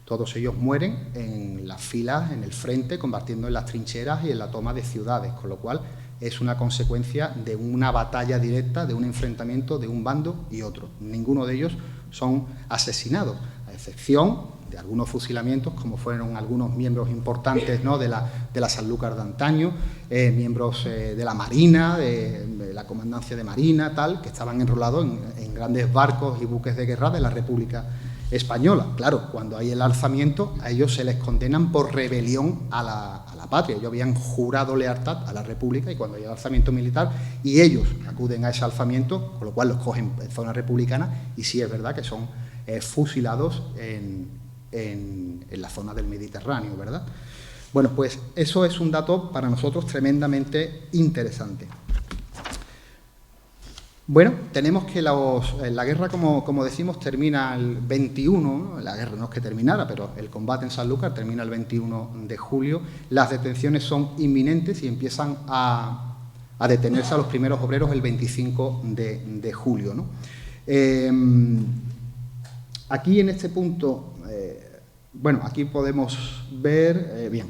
Todos ellos mueren en las filas, en el frente, combatiendo en las trincheras y en la toma de ciudades, con lo cual es una consecuencia de una batalla directa, de un enfrentamiento de un bando y otro. Ninguno de ellos son asesinados, a excepción de algunos fusilamientos, como fueron algunos miembros importantes, ¿no?, de la Sanlúcar de antaño, miembros de la Marina, de la Comandancia de Marina, tal, que estaban enrolados en grandes barcos y buques de guerra de la República Española. Claro, cuando hay el alzamiento, a ellos se les condenan por rebelión a la patria. Ellos habían jurado lealtad a la República y cuando hay el alzamiento militar y ellos acuden a ese alzamiento, con lo cual los cogen en zona republicana y sí es verdad que son fusilados en la zona del Mediterráneo, ¿verdad? Bueno, pues eso es un dato para nosotros tremendamente interesante. Bueno, tenemos que la guerra, como decimos, termina el 21, ¿no? La guerra no es que terminara, pero el combate en Sanlúcar termina el 21 de julio. Las detenciones son inminentes y empiezan a detenerse a los primeros obreros el 25 de julio, ¿no? Aquí en este punto, bueno, aquí podemos ver, bien,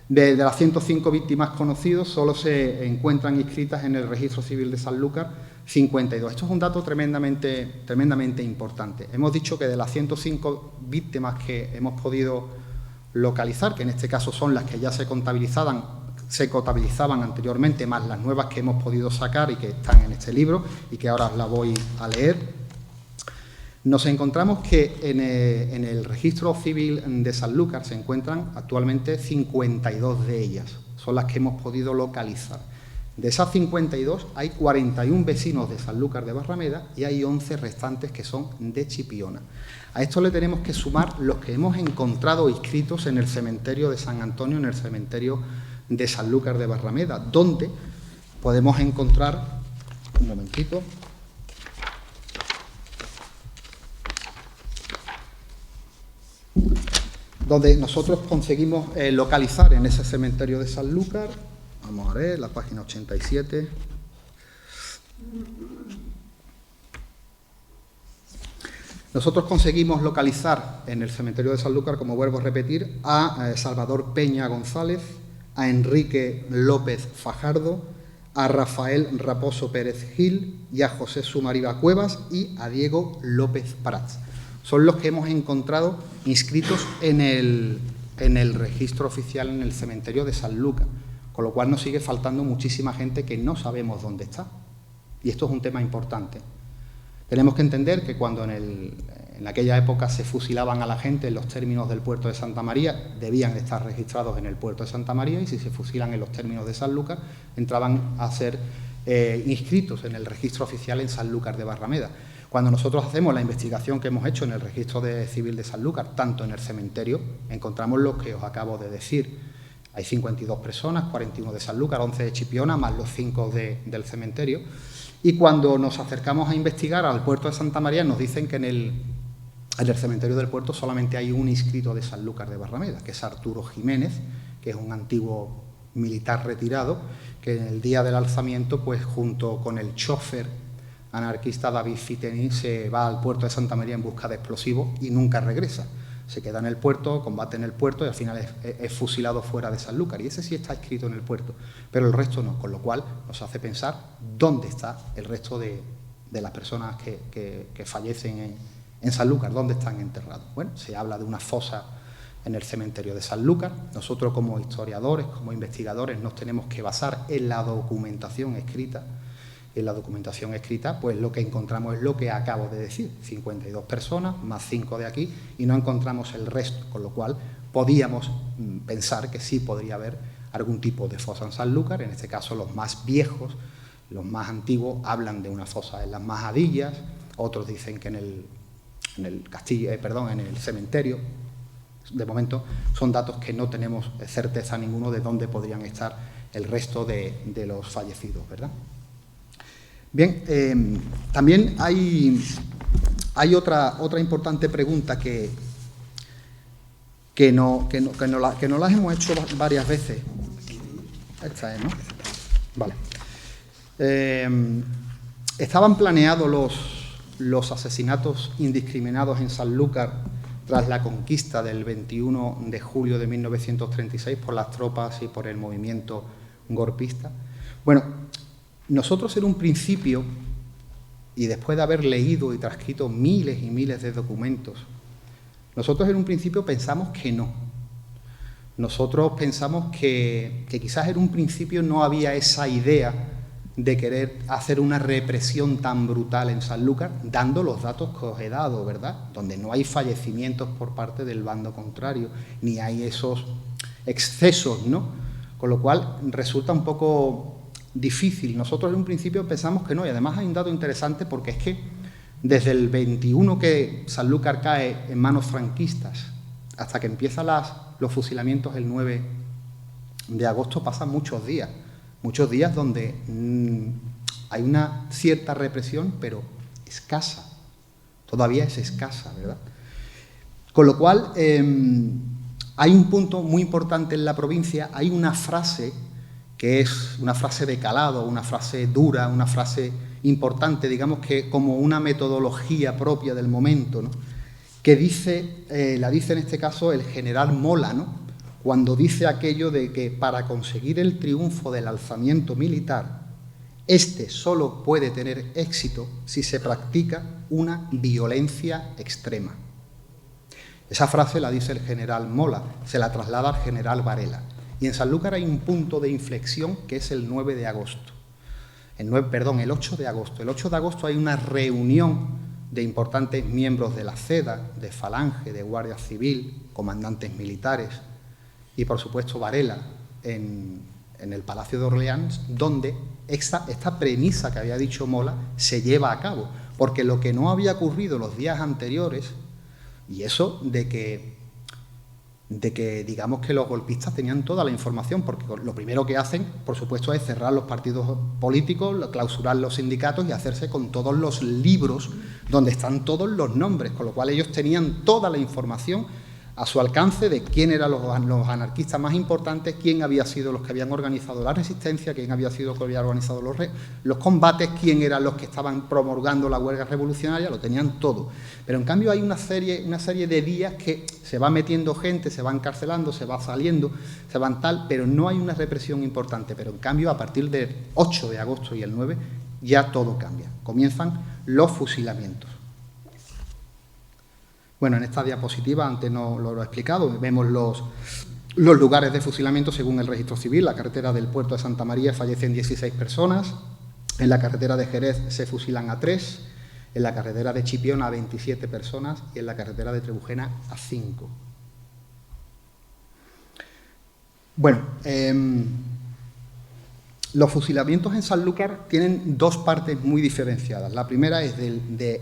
de las 105 víctimas conocidos, solo se encuentran inscritas en el registro civil de Sanlúcar 52. Esto es un dato tremendamente importante. Hemos dicho que de las 105 víctimas que hemos podido localizar, que en este caso son las que ya se contabilizaban anteriormente, más las nuevas que hemos podido sacar y que están en este libro y que ahora os la voy a leer, nos encontramos que en el registro civil de Sanlúcar se encuentran actualmente 52 de ellas, son las que hemos podido localizar. De esas 52 hay 41 vecinos de Sanlúcar de Barrameda y hay 11 restantes que son de Chipiona. A esto le tenemos que sumar los que hemos encontrado inscritos en el cementerio de San Antonio, en el cementerio de Sanlúcar de Barrameda, donde podemos encontrar, un momentito, donde nosotros conseguimos localizar en ese cementerio de Sanlúcar, vamos a ver, la página 87. Nosotros conseguimos localizar en el cementerio de Sanlúcar, como vuelvo a repetir, a Salvador Peña González, a Enrique López Fajardo, a Rafael Raposo Pérez Gil y a José Sumariva Cuevas y a Diego López Prats. Son los que hemos encontrado inscritos en el registro oficial en el cementerio de Sanlúcar, con lo cual nos sigue faltando muchísima gente que no sabemos dónde está. Y esto es un tema importante. Tenemos que entender que cuando en aquella época se fusilaban a la gente en los términos del puerto de Santa María, debían estar registrados en el puerto de Santa María, y si se fusilan en los términos de Sanlúcar, entraban a ser inscritos en el registro oficial en Sanlúcar de Barrameda. Cuando nosotros hacemos la investigación que hemos hecho en el registro civil de Sanlúcar, tanto en el cementerio, encontramos lo que os acabo de decir. Hay 52 personas, 41 de Sanlúcar, 11 de Chipiona, más los 5 del cementerio. Y cuando nos acercamos a investigar al puerto de Santa María, nos dicen que en el cementerio del puerto solamente hay un inscrito de Sanlúcar de Barrameda, que es Arturo Jiménez, que es un antiguo militar retirado, que en el día del alzamiento, pues junto con el chofer anarquista David Fiteni, se va al puerto de Santa María en busca de explosivos y nunca regresa. Se queda en el puerto, combate en el puerto y al final es fusilado fuera de Sanlúcar. Y ese sí está escrito en el puerto, pero el resto no, con lo cual nos hace pensar dónde está el resto de las personas que fallecen en Sanlúcar, dónde están enterrados. Bueno, se habla de una fosa en el cementerio de Sanlúcar. Nosotros como historiadores, como investigadores, nos tenemos que basar en la documentación escrita En la documentación escrita, pues lo que encontramos es lo que acabo de decir, 52 personas, más 5 de aquí, y no encontramos el resto, con lo cual podíamos pensar que sí podría haber algún tipo de fosa en Sanlúcar. En este caso, los más viejos, los más antiguos, hablan de una fosa en las Majadillas, otros dicen que en el cementerio. De momento, son datos que no tenemos certeza ninguno de dónde podrían estar el resto de los fallecidos, ¿verdad? Bien, también hay otra importante pregunta que nos la hemos hecho varias veces. Esta es, ¿no? Vale. ¿Estaban planeados los asesinatos indiscriminados en Sanlúcar tras la conquista del 21 de julio de 1936 por las tropas y por el movimiento golpista? Bueno, nosotros en un principio, y después de haber leído y transcrito miles y miles de documentos, nosotros en un principio pensamos que no. Nosotros pensamos que quizás en un principio no había esa idea de querer hacer una represión tan brutal en Sanlúcar, dando los datos que os he dado, ¿verdad? Donde no hay fallecimientos por parte del bando contrario, ni hay esos excesos, ¿no? Con lo cual resulta un poco difícil. Nosotros en un principio pensamos que no, y además hay un dato interesante porque es que desde el 21 que Sanlúcar cae en manos franquistas hasta que empiezan los fusilamientos el 9 de agosto pasan muchos días donde hay una cierta represión, pero escasa, todavía es escasa, ¿verdad? Con lo cual, hay un punto muy importante en la provincia, hay una frase que es una frase de calado, una frase dura, una frase importante, digamos que como una metodología propia del momento, ¿no? Que la dice en este caso el general Mola, ¿no? Cuando dice aquello de que para conseguir el triunfo del alzamiento militar, este solo puede tener éxito si se practica una violencia extrema. Esa frase la dice el general Mola, se la traslada al general Varela. Y en Sanlúcar hay un punto de inflexión que es el 9 de agosto. El 8 de agosto. El 8 de agosto hay una reunión de importantes miembros de la CEDA, de Falange, de Guardia Civil, comandantes militares y, por supuesto, Varela en el Palacio de Orleans, donde esta premisa que había dicho Mola se lleva a cabo. Porque lo que no había ocurrido los días anteriores, y eso de que digamos que los golpistas tenían toda la información, porque lo primero que hacen, por supuesto, es cerrar los partidos políticos, clausurar los sindicatos y hacerse con todos los libros donde están todos los nombres, con lo cual ellos tenían toda la información a su alcance de quién eran los anarquistas más importantes, quién había sido los que habían organizado la resistencia, quién había sido los que habían organizado los combates, quién eran los que estaban promulgando la huelga revolucionaria, lo tenían todo. Pero en cambio hay una serie de días que se va metiendo gente, se va encarcelando, se va saliendo, se van tal, pero no hay una represión importante. Pero en cambio a partir del 8 de agosto y el 9 ya todo cambia, comienzan los fusilamientos. Bueno, en esta diapositiva, antes no lo he explicado, vemos los lugares de fusilamiento según el registro civil. La carretera del puerto de Santa María fallecen 16 personas, en la carretera de Jerez se fusilan a 3, en la carretera de Chipiona a 27 personas y en la carretera de Trebujena a 5. Bueno, los fusilamientos en Sanlúcar tienen dos partes muy diferenciadas. La primera es de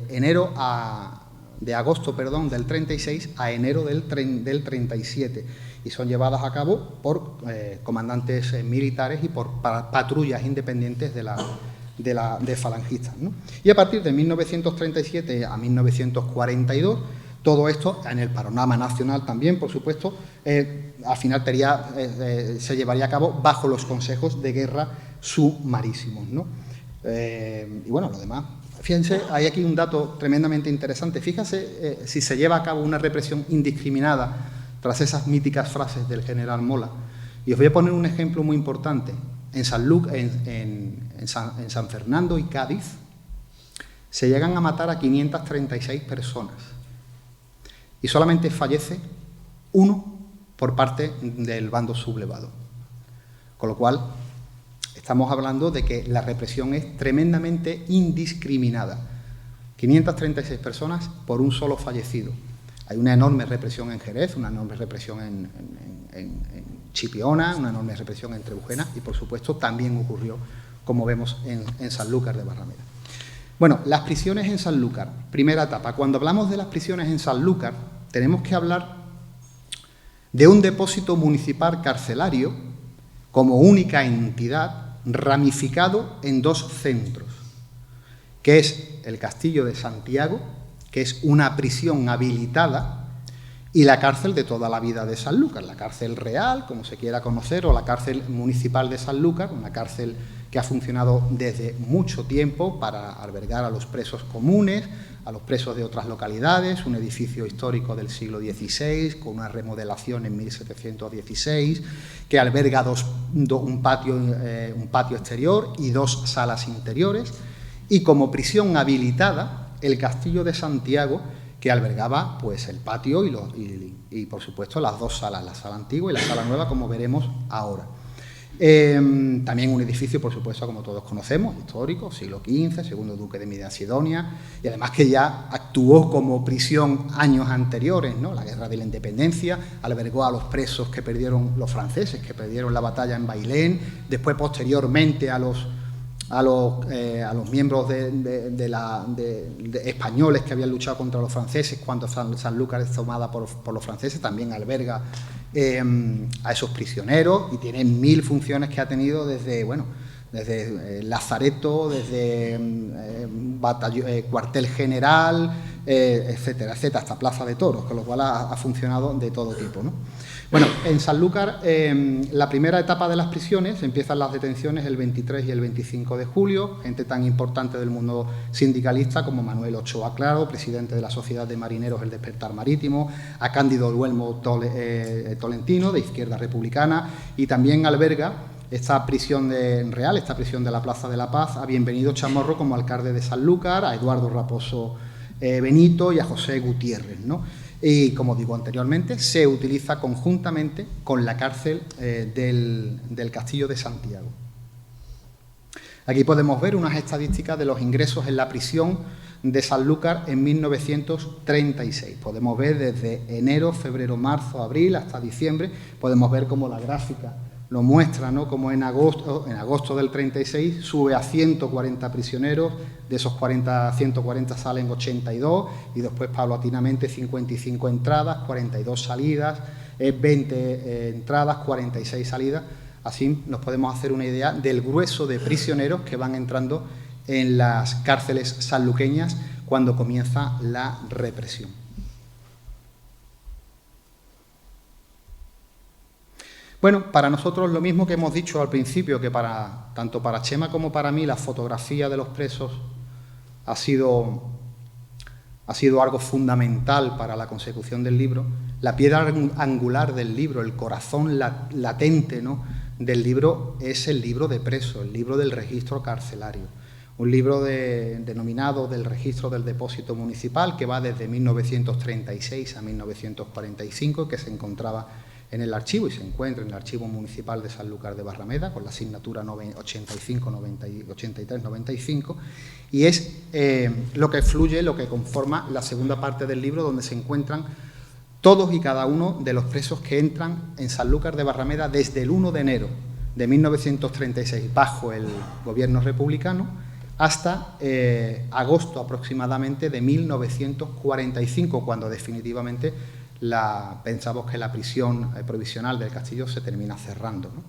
agosto del 36 a enero del 37 y son llevadas a cabo por comandantes militares y por patrullas independientes de falangistas, ¿no? Y a partir de 1937 a 1942, todo esto en el panorama nacional también, por supuesto, al final se llevaría a cabo bajo los consejos de guerra sumarísimos, ¿no? Y bueno, lo demás. Fíjense, hay aquí un dato tremendamente interesante. Fíjese si se lleva a cabo una represión indiscriminada tras esas míticas frases del general Mola. Y os voy a poner un ejemplo muy importante. En San Fernando y Cádiz se llegan a matar a 536 personas y solamente fallece uno por parte del bando sublevado. Con lo cual, Estamos hablando de que la represión es tremendamente indiscriminada. 536 personas por un solo fallecido. Hay una enorme represión en Jerez, una enorme represión en Chipiona, una enorme represión en Trebujena y, por supuesto, también ocurrió, como vemos, en Sanlúcar de Barrameda. Bueno, las prisiones en Sanlúcar. Primera etapa. Cuando hablamos de las prisiones en Sanlúcar, tenemos que hablar de un depósito municipal carcelario como única entidad ramificado en dos centros, que es el Castillo de Santiago, que es una prisión habilitada, y la cárcel de toda la vida de Sanlúcar, la cárcel real, como se quiera conocer, o la cárcel municipal de Sanlúcar, una cárcel que ha funcionado desde mucho tiempo para albergar a los presos comunes, a los presos de otras localidades, un edificio histórico del siglo XVI, con una remodelación en 1716, que alberga un patio exterior y dos salas interiores, y como prisión habilitada, el Castillo de Santiago, que albergaba pues el patio y por supuesto las dos salas, la sala antigua y la sala nueva, como veremos ahora. También un edificio, por supuesto, como todos conocemos, histórico, siglo XV, segundo duque de Medina-Sidonia, y además que ya actuó como prisión años anteriores, ¿no? La Guerra de la Independencia, albergó a los presos que perdieron, los franceses, que perdieron la batalla en Bailén, después, posteriormente, a los miembros españoles que habían luchado contra los franceses cuando Sanlúcar es tomada por los franceses, también alberga a esos prisioneros y tiene 1000 funciones que ha tenido desde Lazareto, desde cuartel general, etcétera, etcétera, hasta Plaza de Toros, con lo cual ha funcionado de todo tipo, ¿no? Bueno, en Sanlúcar, la primera etapa de las prisiones, empiezan las detenciones el 23 y el 25 de julio, gente tan importante del mundo sindicalista como Manuel Ochoa Claro, presidente de la Sociedad de Marineros El Despertar Marítimo, a Cándido Duelmo Tolentino, de Izquierda Republicana, y también alberga esta prisión real, esta prisión de la Plaza de la Paz, a Bienvenido Chamorro como alcalde de Sanlúcar, a Eduardo Raposo Benito y a José Gutiérrez, ¿no? Y, como digo anteriormente, se utiliza conjuntamente con la cárcel del Castillo de Santiago. Aquí podemos ver unas estadísticas de los ingresos en la prisión de Sanlúcar en 1936. Podemos ver desde enero, febrero, marzo, abril hasta diciembre. Podemos ver cómo la gráfica lo muestra, ¿no? Como en agosto del 36 sube a 140 prisioneros, de esos 140 salen 82 y después paulatinamente 55 entradas, 42 salidas, 20 entradas, 46 salidas. Así nos podemos hacer una idea del grueso de prisioneros que van entrando en las cárceles sanluqueñas cuando comienza la represión. Bueno, para nosotros lo mismo que hemos dicho al principio, que tanto para Chema como para mí la fotografía de los presos ha sido algo fundamental para la consecución del libro. La piedra angular del libro, el corazón latente, ¿no?, del libro es el libro de preso, el libro del registro carcelario. Un libro denominado del registro del depósito municipal que va desde 1936 a 1945, que se encontraba en el archivo y se encuentra en el archivo municipal de Sanlúcar de Barrameda con la asignatura 83-95 y es lo que fluye, lo que conforma la segunda parte del libro, donde se encuentran todos y cada uno de los presos que entran en Sanlúcar de Barrameda desde el 1 de enero de 1936 bajo el gobierno republicano hasta agosto aproximadamente de 1945, cuando definitivamente pensamos que la prisión provisional del Castillo se termina cerrando, ¿no?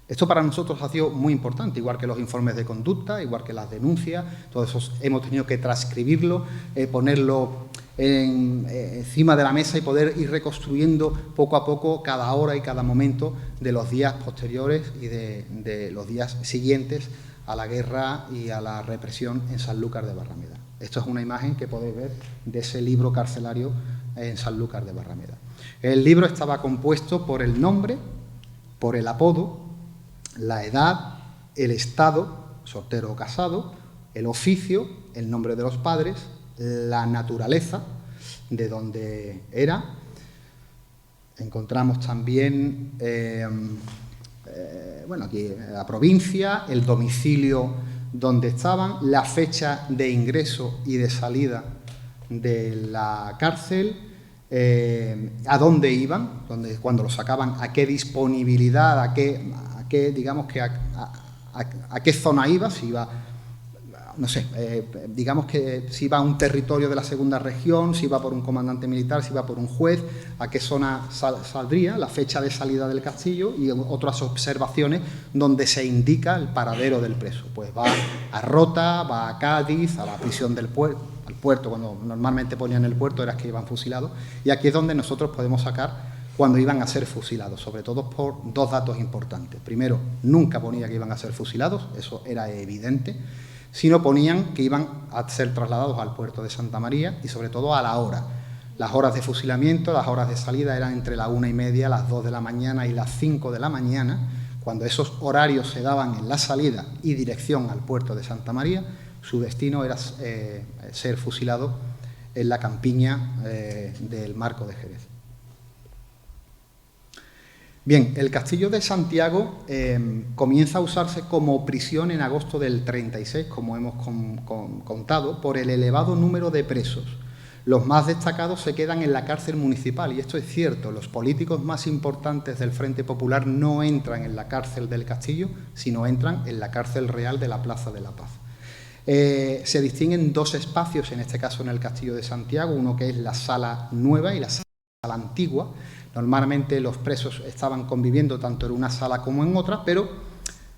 Esto para nosotros ha sido muy importante, igual que los informes de conducta, igual que las denuncias, todo eso hemos tenido que transcribirlo, ponerlo encima de la mesa y poder ir reconstruyendo poco a poco cada hora y cada momento de los días posteriores y de los días siguientes a la guerra y a la represión en Sanlúcar de Barrameda. Esto es una imagen que podéis ver de ese libro carcelario en Sanlúcar de Barrameda. El libro estaba compuesto por el nombre, por el apodo, la edad, el estado, soltero o casado, el oficio, el nombre de los padres, la naturaleza, de donde era. Encontramos también bueno, aquí la provincia, el domicilio donde estaban, la fecha de ingreso y de salida de la cárcel, a dónde iban, cuando lo sacaban, a qué disponibilidad, a qué digamos que a qué zona iba, si iba, no sé, digamos que si iba a un territorio de la segunda región, si iba por un comandante militar, si iba por un juez, a qué zona saldría, la fecha de salida del castillo y otras observaciones donde se indica el paradero del preso. Pues va a Rota, va a Cádiz, a la prisión del puerto, al puerto, cuando normalmente ponían el puerto era que iban fusilados, y aquí es donde nosotros podemos sacar cuando iban a ser fusilados, sobre todo por dos datos importantes. Primero, nunca ponía que iban a ser fusilados, eso era evidente, sino ponían que iban a ser trasladados al puerto de Santa María y sobre todo a la hora. Las horas de fusilamiento, las horas de salida eran entre las 1:30, las 2 de la mañana y las 5 de la mañana. Cuando esos horarios se daban en la salida y dirección al puerto de Santa María, su destino era ser fusilado en la campiña del Marco de Jerez. Bien, el Castillo de Santiago comienza a usarse como prisión en agosto del 36, como hemos contado, por el elevado número de presos. Los más destacados se quedan en la cárcel municipal, y esto es cierto, los políticos más importantes del Frente Popular no entran en la cárcel del Castillo, sino entran en la cárcel real de la Plaza de la Paz. Se distinguen dos espacios, en este caso en el Castillo de Santiago, uno que es la Sala Nueva y la Sala Antigua. Normalmente los presos estaban conviviendo tanto en una sala como en otra, pero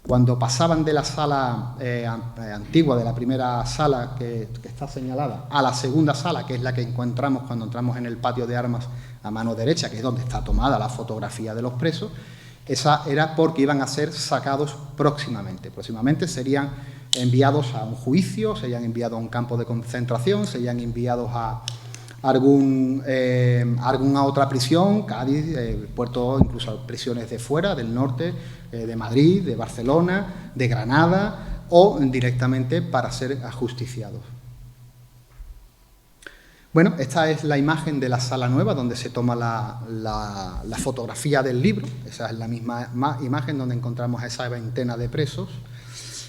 cuando pasaban de la sala antigua, de la primera sala que está señalada, a la segunda sala, que es la que encontramos cuando entramos en el patio de armas a mano derecha, que es donde está tomada la fotografía de los presos, esa era porque iban a ser sacados próximamente. Próximamente serían enviados a un juicio, serían enviados a un campo de concentración, serían enviados a alguna otra prisión, Cádiz, puerto, incluso prisiones de fuera, del norte, de Madrid, de Barcelona, de Granada, o directamente para ser ajusticiados. Bueno, esta es la imagen de la Sala Nueva, donde se toma la fotografía del libro. Esa es la misma imagen donde encontramos a esa veintena de presos.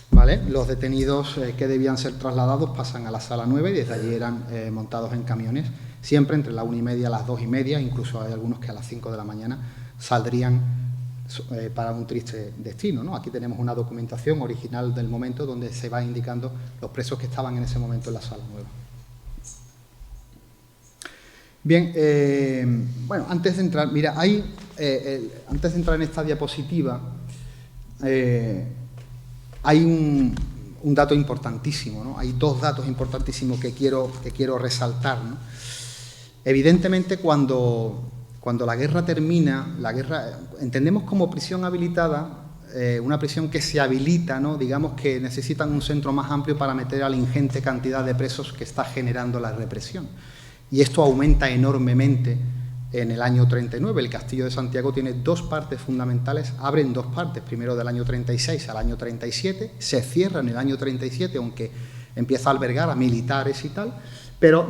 ¿Vale? Los detenidos que debían ser trasladados pasan a la Sala 9 y desde allí eran montados en camiones, siempre entre las 1:30 y las 2:30, incluso hay algunos que a las 5 de la mañana saldrían para un triste destino, ¿no? Aquí tenemos una documentación original del momento donde se va indicando los presos que estaban en ese momento en la Sala 9. Bien, bueno, antes de entrar, mira, antes de entrar en esta diapositiva, hay un dato importantísimo, ¿no? Hay dos datos importantísimos que quiero resaltar, ¿no? Evidentemente, cuando la guerra termina, entendemos como prisión habilitada una prisión que se habilita, ¿no? Digamos que necesitan un centro más amplio para meter a la ingente cantidad de presos que está generando la represión. Y esto aumenta enormemente en el año 39. El Castillo de Santiago tiene dos partes fundamentales, abre en dos partes, primero del año 36 al año 37, se cierra en el año 37, aunque empieza a albergar a militares y tal, pero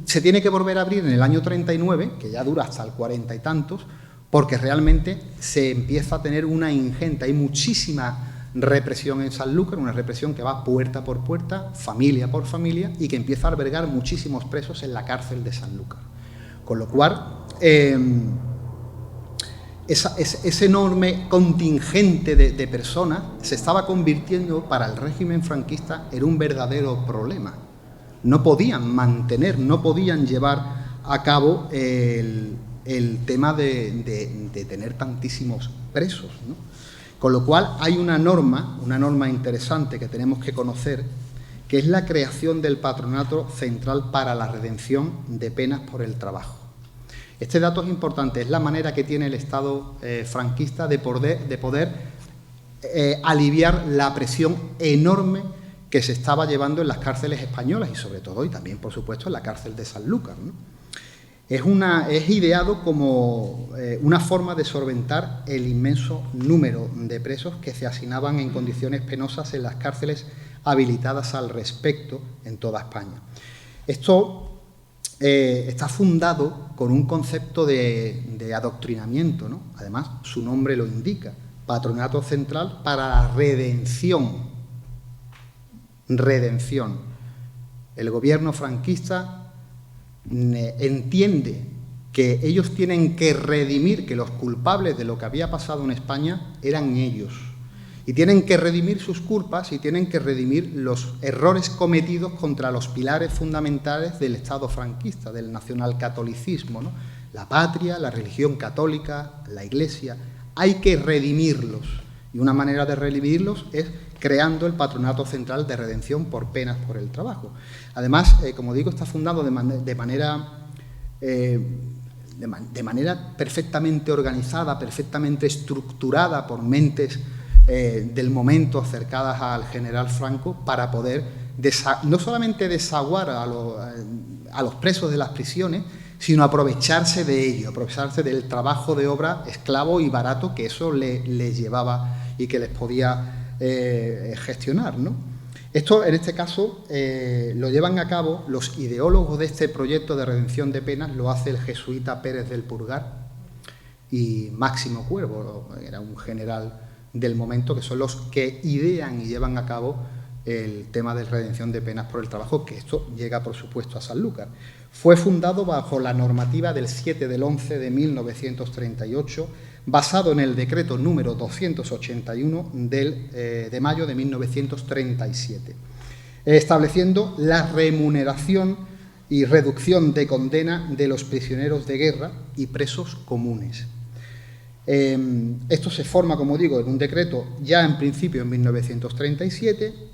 se tiene que volver a abrir en el año 39, que ya dura hasta el 40 y tantos, porque realmente se empieza a tener una ingente, hay muchísima represión en Sanlúcar, una represión que va puerta por puerta, familia por familia, y que empieza a albergar muchísimos presos en la cárcel de Sanlúcar. Con lo cual, ese enorme contingente de personas se estaba convirtiendo para el régimen franquista en un verdadero problema. No podían mantener, no podían llevar a cabo el tema de tener tantísimos presos, ¿no? Con lo cual hay una norma interesante que tenemos que conocer, que es la creación del Patronato Central para la Redención de Penas por el Trabajo. Este dato es importante, es la manera que tiene el Estado franquista de poder aliviar la presión enorme que se estaba llevando en las cárceles españolas y sobre todo, y también por supuesto, en la cárcel de Sanlúcar, ¿no? Es ideado como una forma de solventar el inmenso número de presos que se hacinaban en condiciones penosas en las cárceles habilitadas al respecto en toda España. Esto está fundado con un concepto de adoctrinamiento, ¿no? Además, su nombre lo indica. Patronato Central para la Redención. Redención. El gobierno franquista entiende que ellos tienen que redimir, que los culpables de lo que había pasado en España eran ellos. Y tienen que redimir sus culpas y tienen que redimir los errores cometidos contra los pilares fundamentales del Estado franquista, del nacionalcatolicismo, ¿no? La patria, la religión católica, la Iglesia. Hay que redimirlos. Y una manera de redimirlos es creando el Patronato Central de Redención por Penas por el Trabajo. Además, como digo, está fundado de manera perfectamente organizada, perfectamente estructurada por mentes del momento acercadas al general Franco para poder no solamente desaguar a los presos de las prisiones, sino aprovecharse de ello, aprovecharse del trabajo de obra esclavo y barato que eso les llevaba y que les podía gestionar, ¿no? Esto, en este caso, lo llevan a cabo los ideólogos de este proyecto de redención de penas, lo hace el jesuita Pérez del Purgar y Máximo Cuervo, era un general del momento, que son los que idean y llevan a cabo el tema de redención de penas por el trabajo, que esto llega, por supuesto, a Sanlúcar. Fue fundado bajo la normativa del 7 del 11 de 1938, basado en el decreto número 281 de mayo de 1937, estableciendo la remuneración y reducción de condena de los prisioneros de guerra y presos comunes. Esto se forma, como digo, en un decreto ya en principio en 1937,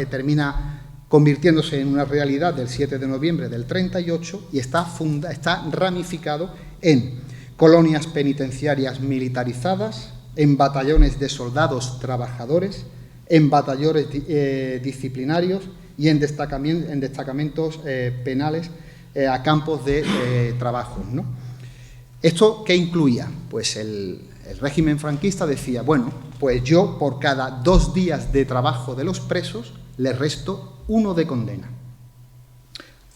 termina convirtiéndose en una realidad del 7 de noviembre del 38 y está ramificado en colonias penitenciarias militarizadas, en batallones de soldados trabajadores, en batallones disciplinarios y en destacamentos penales a campos de trabajo, ¿no? ¿Esto qué incluía? Pues el régimen franquista decía, bueno, pues yo por cada 2 días de trabajo de los presos les resto 1 de condena.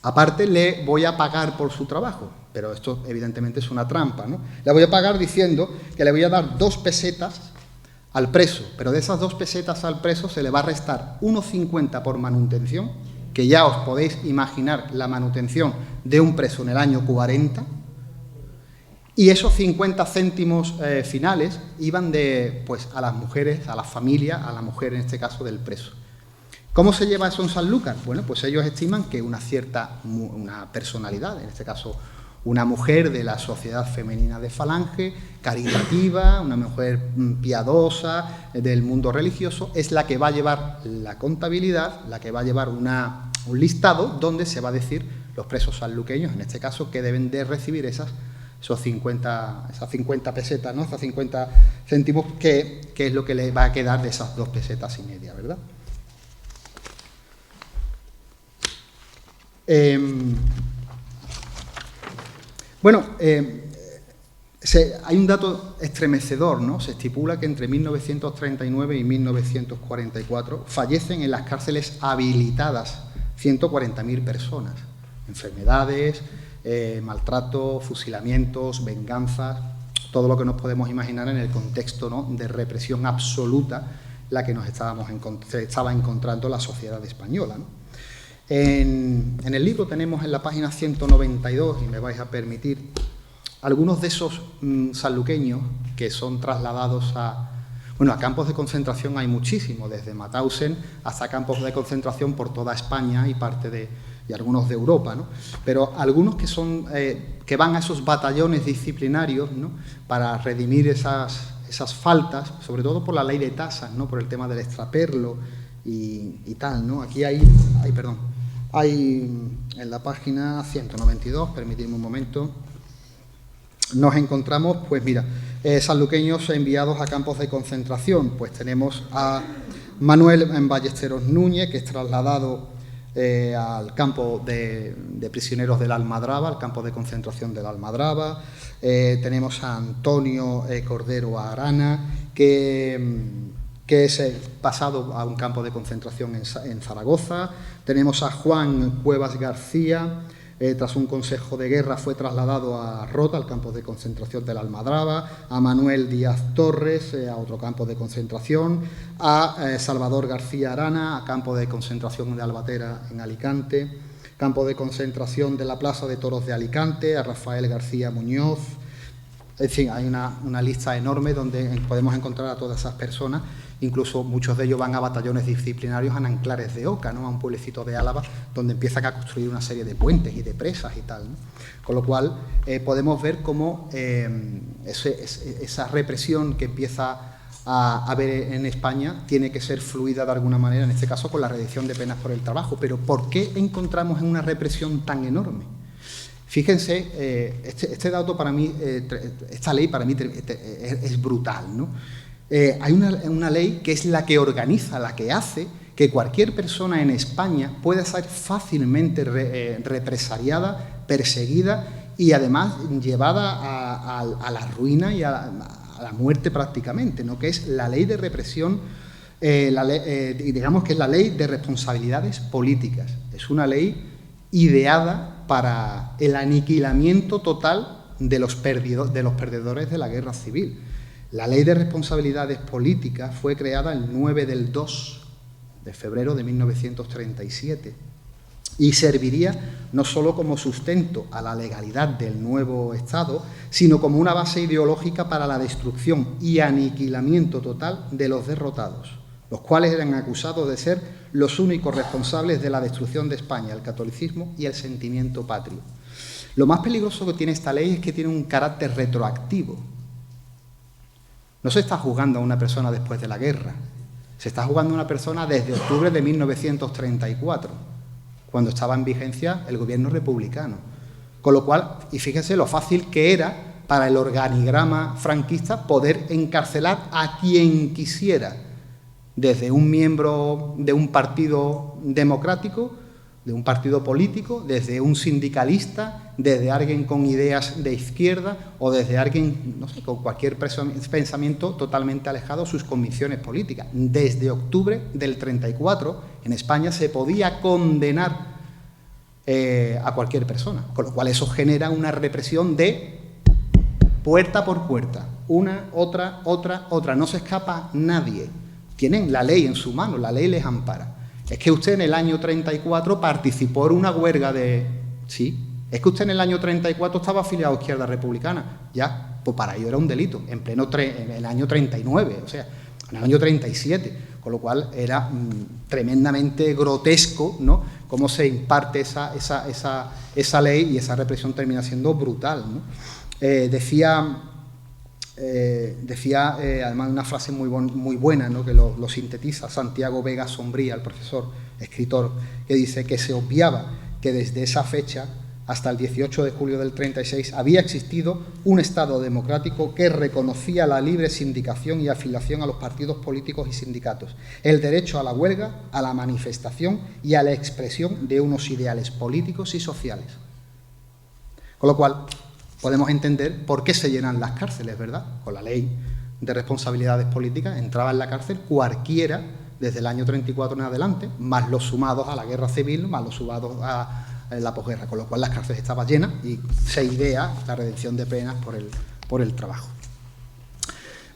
Aparte le voy a pagar por su trabajo, pero esto evidentemente es una trampa, ¿no? Le voy a pagar diciendo que le voy a dar 2 pesetas al preso, pero de esas 2 pesetas al preso se le va a restar 1,50 por manutención, que ya os podéis imaginar la manutención de un preso en el año 40, y esos 50 céntimos finales iban pues, a las mujeres, a la familia, a la mujer en este caso del preso. ¿Cómo se lleva eso en Sanlúcar? Bueno, pues ellos estiman que una personalidad, en este caso una mujer de la sociedad femenina de Falange, caritativa, una mujer piadosa del mundo religioso, es la que va a llevar la contabilidad, la que va a llevar un listado donde se va a decir los presos sanluqueños, en este caso, que deben de recibir esas 50 pesetas, ¿no? Esos 50 céntimos, que es lo que le va a quedar de esas 2 pesetas y media, ¿verdad? Hay un dato estremecedor, ¿no? Se estipula que entre 1939 y 1944 fallecen en las cárceles habilitadas 140.000 personas. Enfermedades, maltrato, fusilamientos, venganzas, todo lo que nos podemos imaginar en el contexto, ¿no?, de represión absoluta la que se estaba encontrando la sociedad española, ¿no? En el libro tenemos en la página 192, y me vais a permitir, algunos de esos sanluqueños que son trasladados a campos de concentración. Hay muchísimos, desde Mauthausen hasta campos de concentración por toda España y algunos de Europa, ¿no? Pero algunos que van a esos batallones disciplinarios, ¿no?, para redimir esas faltas, sobre todo por la ley de tasas, ¿no?, por el tema del extraperlo y tal, ¿no? Aquí hay en la página 192, permitidme un momento, nos encontramos, pues mira, sanluqueños enviados a campos de concentración. Pues tenemos a Manuel Ballesteros Núñez, que es trasladado al campo de prisioneros de la Almadraba, al campo de concentración de la Almadraba. Tenemos a Antonio Cordero Arana, que es pasado a un campo de concentración en Zaragoza. Tenemos a Juan Cuevas García, tras un consejo de guerra fue trasladado a Rota, al campo de concentración de la Almadraba, a Manuel Díaz Torres, a otro campo de concentración, a Salvador García Arana, a campo de concentración de Albatera en Alicante, campo de concentración de la Plaza de Toros de Alicante, a Rafael García Muñoz. En fin, hay una lista enorme donde podemos encontrar a todas esas personas. Incluso muchos de ellos van a batallones disciplinarios en Anclares de Oca, ¿no?, a un pueblecito de Álava, donde empiezan a construir una serie de puentes y de presas y tal, ¿no? Con lo cual, podemos ver cómo esa represión que empieza a haber en España tiene que ser fluida de alguna manera, en este caso con la reducción de penas por el trabajo. Pero ¿por qué encontramos en una represión tan enorme? Fíjense, este dato para mí, esta ley para mí es brutal, ¿no? Hay una ley que es la que organiza, la que hace que cualquier persona en España pueda ser fácilmente represaliada, perseguida y además llevada a la ruina y a la muerte prácticamente, ¿no?, que es la ley de represión, digamos que es la ley de responsabilidades políticas. Es una ley ideada para el aniquilamiento total de los perdedores de la guerra civil. La Ley de Responsabilidades Políticas fue creada el 9 del 2 de febrero de 1937 y serviría no solo como sustento a la legalidad del nuevo Estado, sino como una base ideológica para la destrucción y aniquilamiento total de los derrotados, los cuales eran acusados de ser los únicos responsables de la destrucción de España, el catolicismo y el sentimiento patrio. Lo más peligroso que tiene esta ley es que tiene un carácter retroactivo. No se está juzgando a una persona después de la guerra, se está juzgando a una persona desde octubre de 1934, cuando estaba en vigencia el gobierno republicano. Con lo cual, y fíjense lo fácil que era para el organigrama franquista poder encarcelar a quien quisiera, desde un miembro de un partido democrático, de un partido político, desde un sindicalista, desde alguien con ideas de izquierda o desde alguien, no sé, con cualquier pensamiento totalmente alejado de sus convicciones políticas. Desde octubre del 34 en España se podía condenar a cualquier persona, con lo cual eso genera una represión de puerta por puerta, una, otra, no se escapa nadie. Tienen la ley en su mano, la ley les ampara. Es que usted en el año 34 participó en una huelga de... Sí, es que usted en el año 34 estaba afiliado a Izquierda Republicana. Ya, pues para ello era un delito, en el año 39, o sea, en el año 37. Con lo cual era tremendamente grotesco, ¿no?, cómo se imparte esa ley, y esa represión termina siendo brutal, ¿no? Decía además una frase muy buena, ¿no?, que lo sintetiza Santiago Vega Sombría, el profesor, escritor, que dice que se obviaba que desde esa fecha hasta el 18 de julio del 36 había existido un Estado democrático que reconocía la libre sindicación y afiliación a los partidos políticos y sindicatos, el derecho a la huelga, a la manifestación y a la expresión de unos ideales políticos y sociales. Con lo cual, podemos entender por qué se llenan las cárceles, ¿verdad? Con la ley de responsabilidades políticas entraba en la cárcel cualquiera desde el año 34 en adelante, más los sumados a la guerra civil, más los sumados a la posguerra, con lo cual las cárceles estaban llenas y se idea la redención de penas por el trabajo.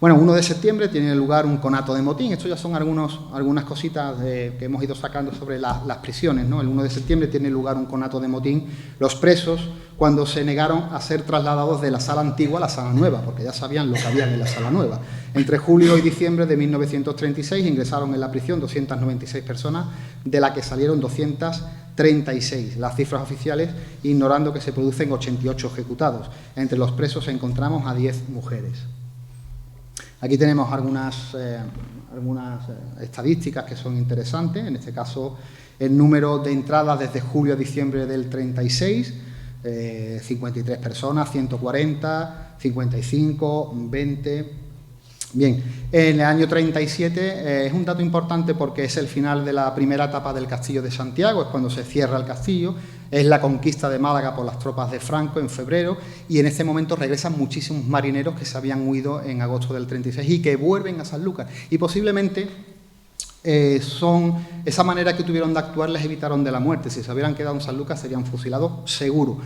Bueno, 1 de septiembre tiene lugar un conato de motín. Esto ya son algunas cositas que hemos ido sacando sobre las prisiones, ¿no? El 1 de septiembre tiene lugar un conato de motín. Los presos, cuando se negaron a ser trasladados de la sala antigua a la sala nueva, porque ya sabían lo que había en la sala nueva. Entre julio y diciembre de 1936 ingresaron en la prisión 296 personas, de las que salieron 236, las cifras oficiales, ignorando que se producen 88 ejecutados. Entre los presos encontramos a 10 mujeres. Aquí tenemos algunas estadísticas que son interesantes. En este caso, el número de entradas desde julio a diciembre del 36, 53 personas, 140, 55, 20... Bien, en el año 37 es un dato importante porque es el final de la primera etapa del Castillo de Santiago, es cuando se cierra el castillo, es la conquista de Málaga por las tropas de Franco en febrero, y en este momento regresan muchísimos marineros que se habían huido en agosto del 36 y que vuelven a Sanlúcar. Y posiblemente esa manera que tuvieron de actuar les evitaron de la muerte. Si se hubieran quedado en Sanlúcar serían fusilados seguro.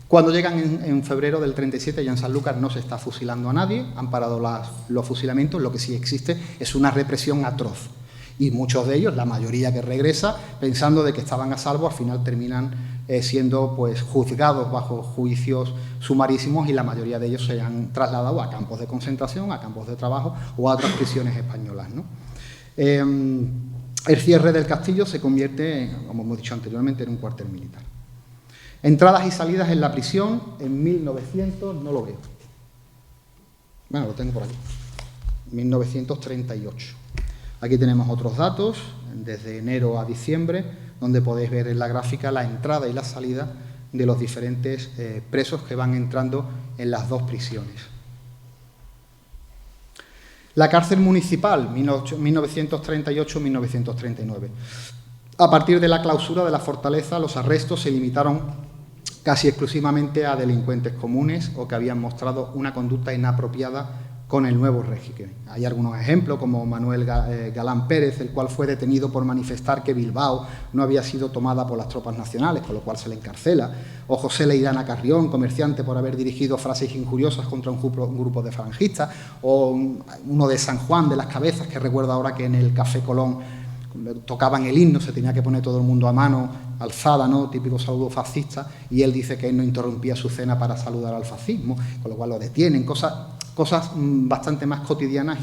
Cuando llegan en febrero del 37 ya en Sanlúcar no se está fusilando a nadie, han parado los fusilamientos, lo que sí existe es una represión atroz. Y muchos de ellos, la mayoría que regresa, pensando de que estaban a salvo, al final terminan siendo pues, juzgados bajo juicios sumarísimos y la mayoría de ellos se han trasladado a campos de concentración, a campos de trabajo o a otras prisiones españolas, ¿no? El cierre del castillo se convierte, como hemos dicho anteriormente, en un cuartel militar. Entradas y salidas en la prisión en 1900, no lo veo. Bueno, lo tengo por aquí. 1938. Aquí tenemos otros datos, desde enero a diciembre, donde podéis ver en la gráfica la entrada y la salida de los diferentes presos que van entrando en las dos prisiones. La cárcel municipal, 1938-1939. A partir de la clausura de la fortaleza, los arrestos se limitaron casi exclusivamente a delincuentes comunes o que habían mostrado una conducta inapropiada con el nuevo régimen. Hay algunos ejemplos, como Manuel Galán Pérez, el cual fue detenido por manifestar que Bilbao no había sido tomada por las tropas nacionales, con lo cual se le encarcela, o José Leirana Carrión, comerciante, por haber dirigido frases injuriosas contra un grupo de falangistas, o uno de San Juan de las Cabezas, que recuerdo ahora que en el Café Colón tocaban el himno, se tenía que poner todo el mundo a mano alzada, ¿no? Típico saludo fascista, y él dice que él no interrumpía su cena para saludar al fascismo, con lo cual lo detienen, cosas bastante más cotidianas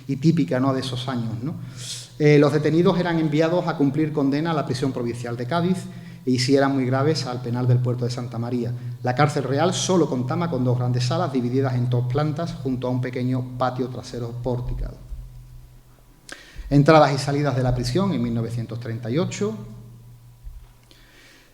y típicas, ¿no?, de esos años, ¿no? Los detenidos eran enviados a cumplir condena a la prisión provincial de Cádiz y, si eran muy graves, al penal del puerto de Santa María. La cárcel real solo contaba con dos grandes salas divididas en dos plantas junto a un pequeño patio trasero porticado. Entradas y salidas de la prisión en 1938.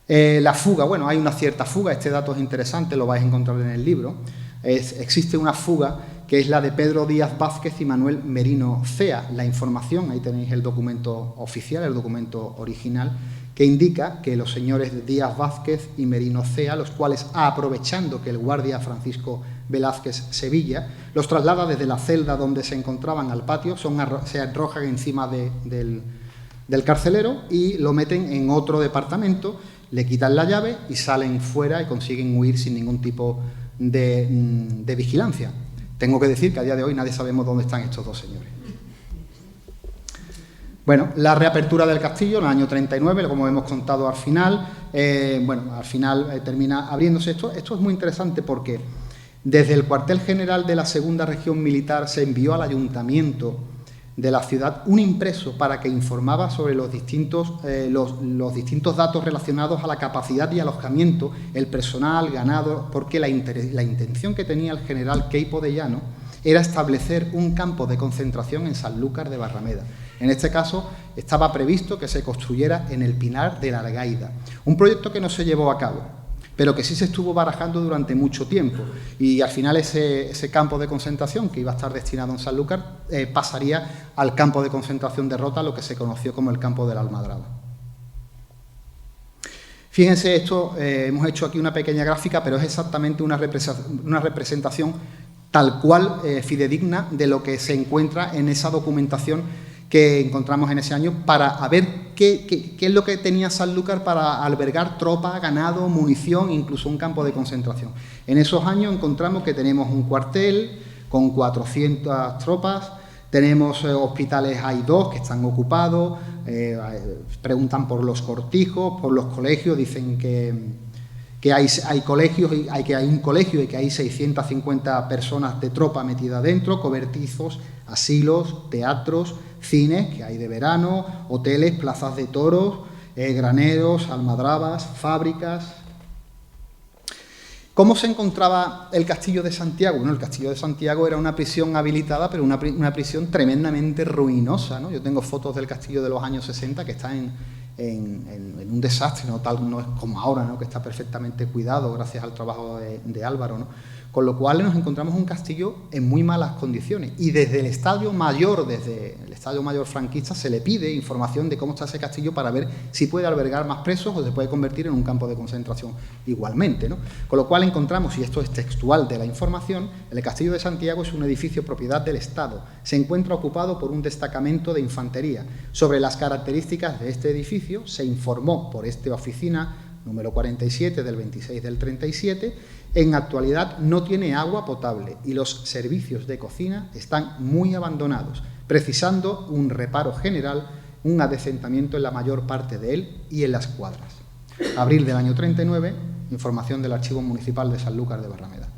La fuga, bueno, hay una cierta fuga, este dato es interesante, lo vais a encontrar en el libro. Existe una fuga que es la de Pedro Díaz Vázquez y Manuel Merino Cea. La información, ahí tenéis el documento oficial, el documento original, que indica que los señores Díaz Vázquez y Merino Cea, los cuales, aprovechando que el guardia Francisco Velázquez Sevilla los traslada desde la celda donde se encontraban al patio, se arrojan encima del carcelero y lo meten en otro departamento, le quitan la llave y salen fuera y consiguen huir sin ningún tipo de vigilancia. Tengo que decir que a día de hoy nadie sabemos dónde están estos dos señores. Bueno, la reapertura del castillo en el año 39, como hemos contado al final, termina abriéndose esto. Esto es muy interesante porque desde el cuartel general de la Segunda Región Militar se envió al ayuntamiento de la ciudad un impreso para que informaba sobre los distintos datos relacionados a la capacidad y alojamiento, el personal, ganado, porque la intención que tenía el general Queipo de Llano era establecer un campo de concentración en Sanlúcar de Barrameda. En este caso, estaba previsto que se construyera en el Pinar de la Argaida, un proyecto que no se llevó a cabo, pero que sí se estuvo barajando durante mucho tiempo, y al final ese campo de concentración, que iba a estar destinado en Sanlúcar, pasaría al campo de concentración de Rota, lo que se conoció como el campo de la Almadraba. Fíjense esto, hemos hecho aquí una pequeña gráfica, pero es exactamente una representación tal cual fidedigna de lo que se encuentra en esa documentación que encontramos en ese año para ver qué es lo que tenía Sanlúcar para albergar tropa, ganado, munición, incluso un campo de concentración. En esos años encontramos que tenemos un cuartel con 400 tropas, tenemos hospitales, hay 2 que están ocupados, preguntan por los cortijos, por los colegios, dicen que hay colegios, que hay un colegio y que hay 650 personas de tropa metida dentro, cobertizos, asilos, teatros, cines que hay de verano, hoteles, plazas de toros, graneros, almadrabas, fábricas. ¿Cómo se encontraba el Castillo de Santiago? Bueno, el Castillo de Santiago era una prisión habilitada, pero una prisión tremendamente ruinosa, ¿no? Yo tengo fotos del castillo de los años 60 que está en un desastre, no es como ahora, ¿no?, que está perfectamente cuidado gracias al trabajo de Álvaro, ¿no? Con lo cual nos encontramos un castillo en muy malas condiciones. Y desde el Estado Mayor franquista, se le pide información de cómo está ese castillo para ver si puede albergar más presos o se puede convertir en un campo de concentración igualmente, ¿no? Con lo cual encontramos, y esto es textual de la información, el Castillo de Santiago es un edificio propiedad del Estado. Se encuentra ocupado por un destacamento de infantería. Sobre las características de este edificio se informó por esta oficina número 47 del 26 del 37, en actualidad no tiene agua potable y los servicios de cocina están muy abandonados, precisando un reparo general, un adecentamiento en la mayor parte de él y en las cuadras. Abril del año 39, información del Archivo Municipal de Sanlúcar de Barrameda.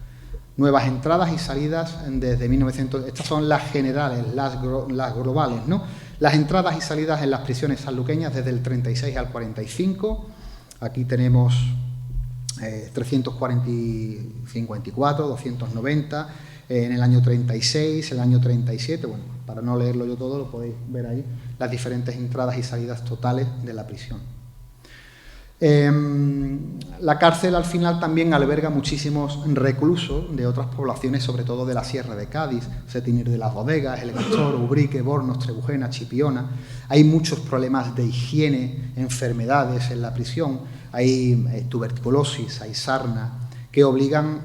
Nuevas entradas y salidas desde 1900, estas son las generales, las globales, ¿no? Las entradas y salidas en las prisiones sanluqueñas desde el 36 al 45, aquí tenemos 354, 290, en el año 36, el año 37, bueno, para no leerlo yo todo, lo podéis ver ahí, las diferentes entradas y salidas totales de la prisión. La cárcel al final también alberga muchísimos reclusos de otras poblaciones, sobre todo de la Sierra de Cádiz, Setinir de las Bodegas, El Castor, Ubrique, Bornos, Trebujena, Chipiona. Hay muchos problemas de higiene, enfermedades en la prisión, hay tuberculosis, hay sarna, que obligan,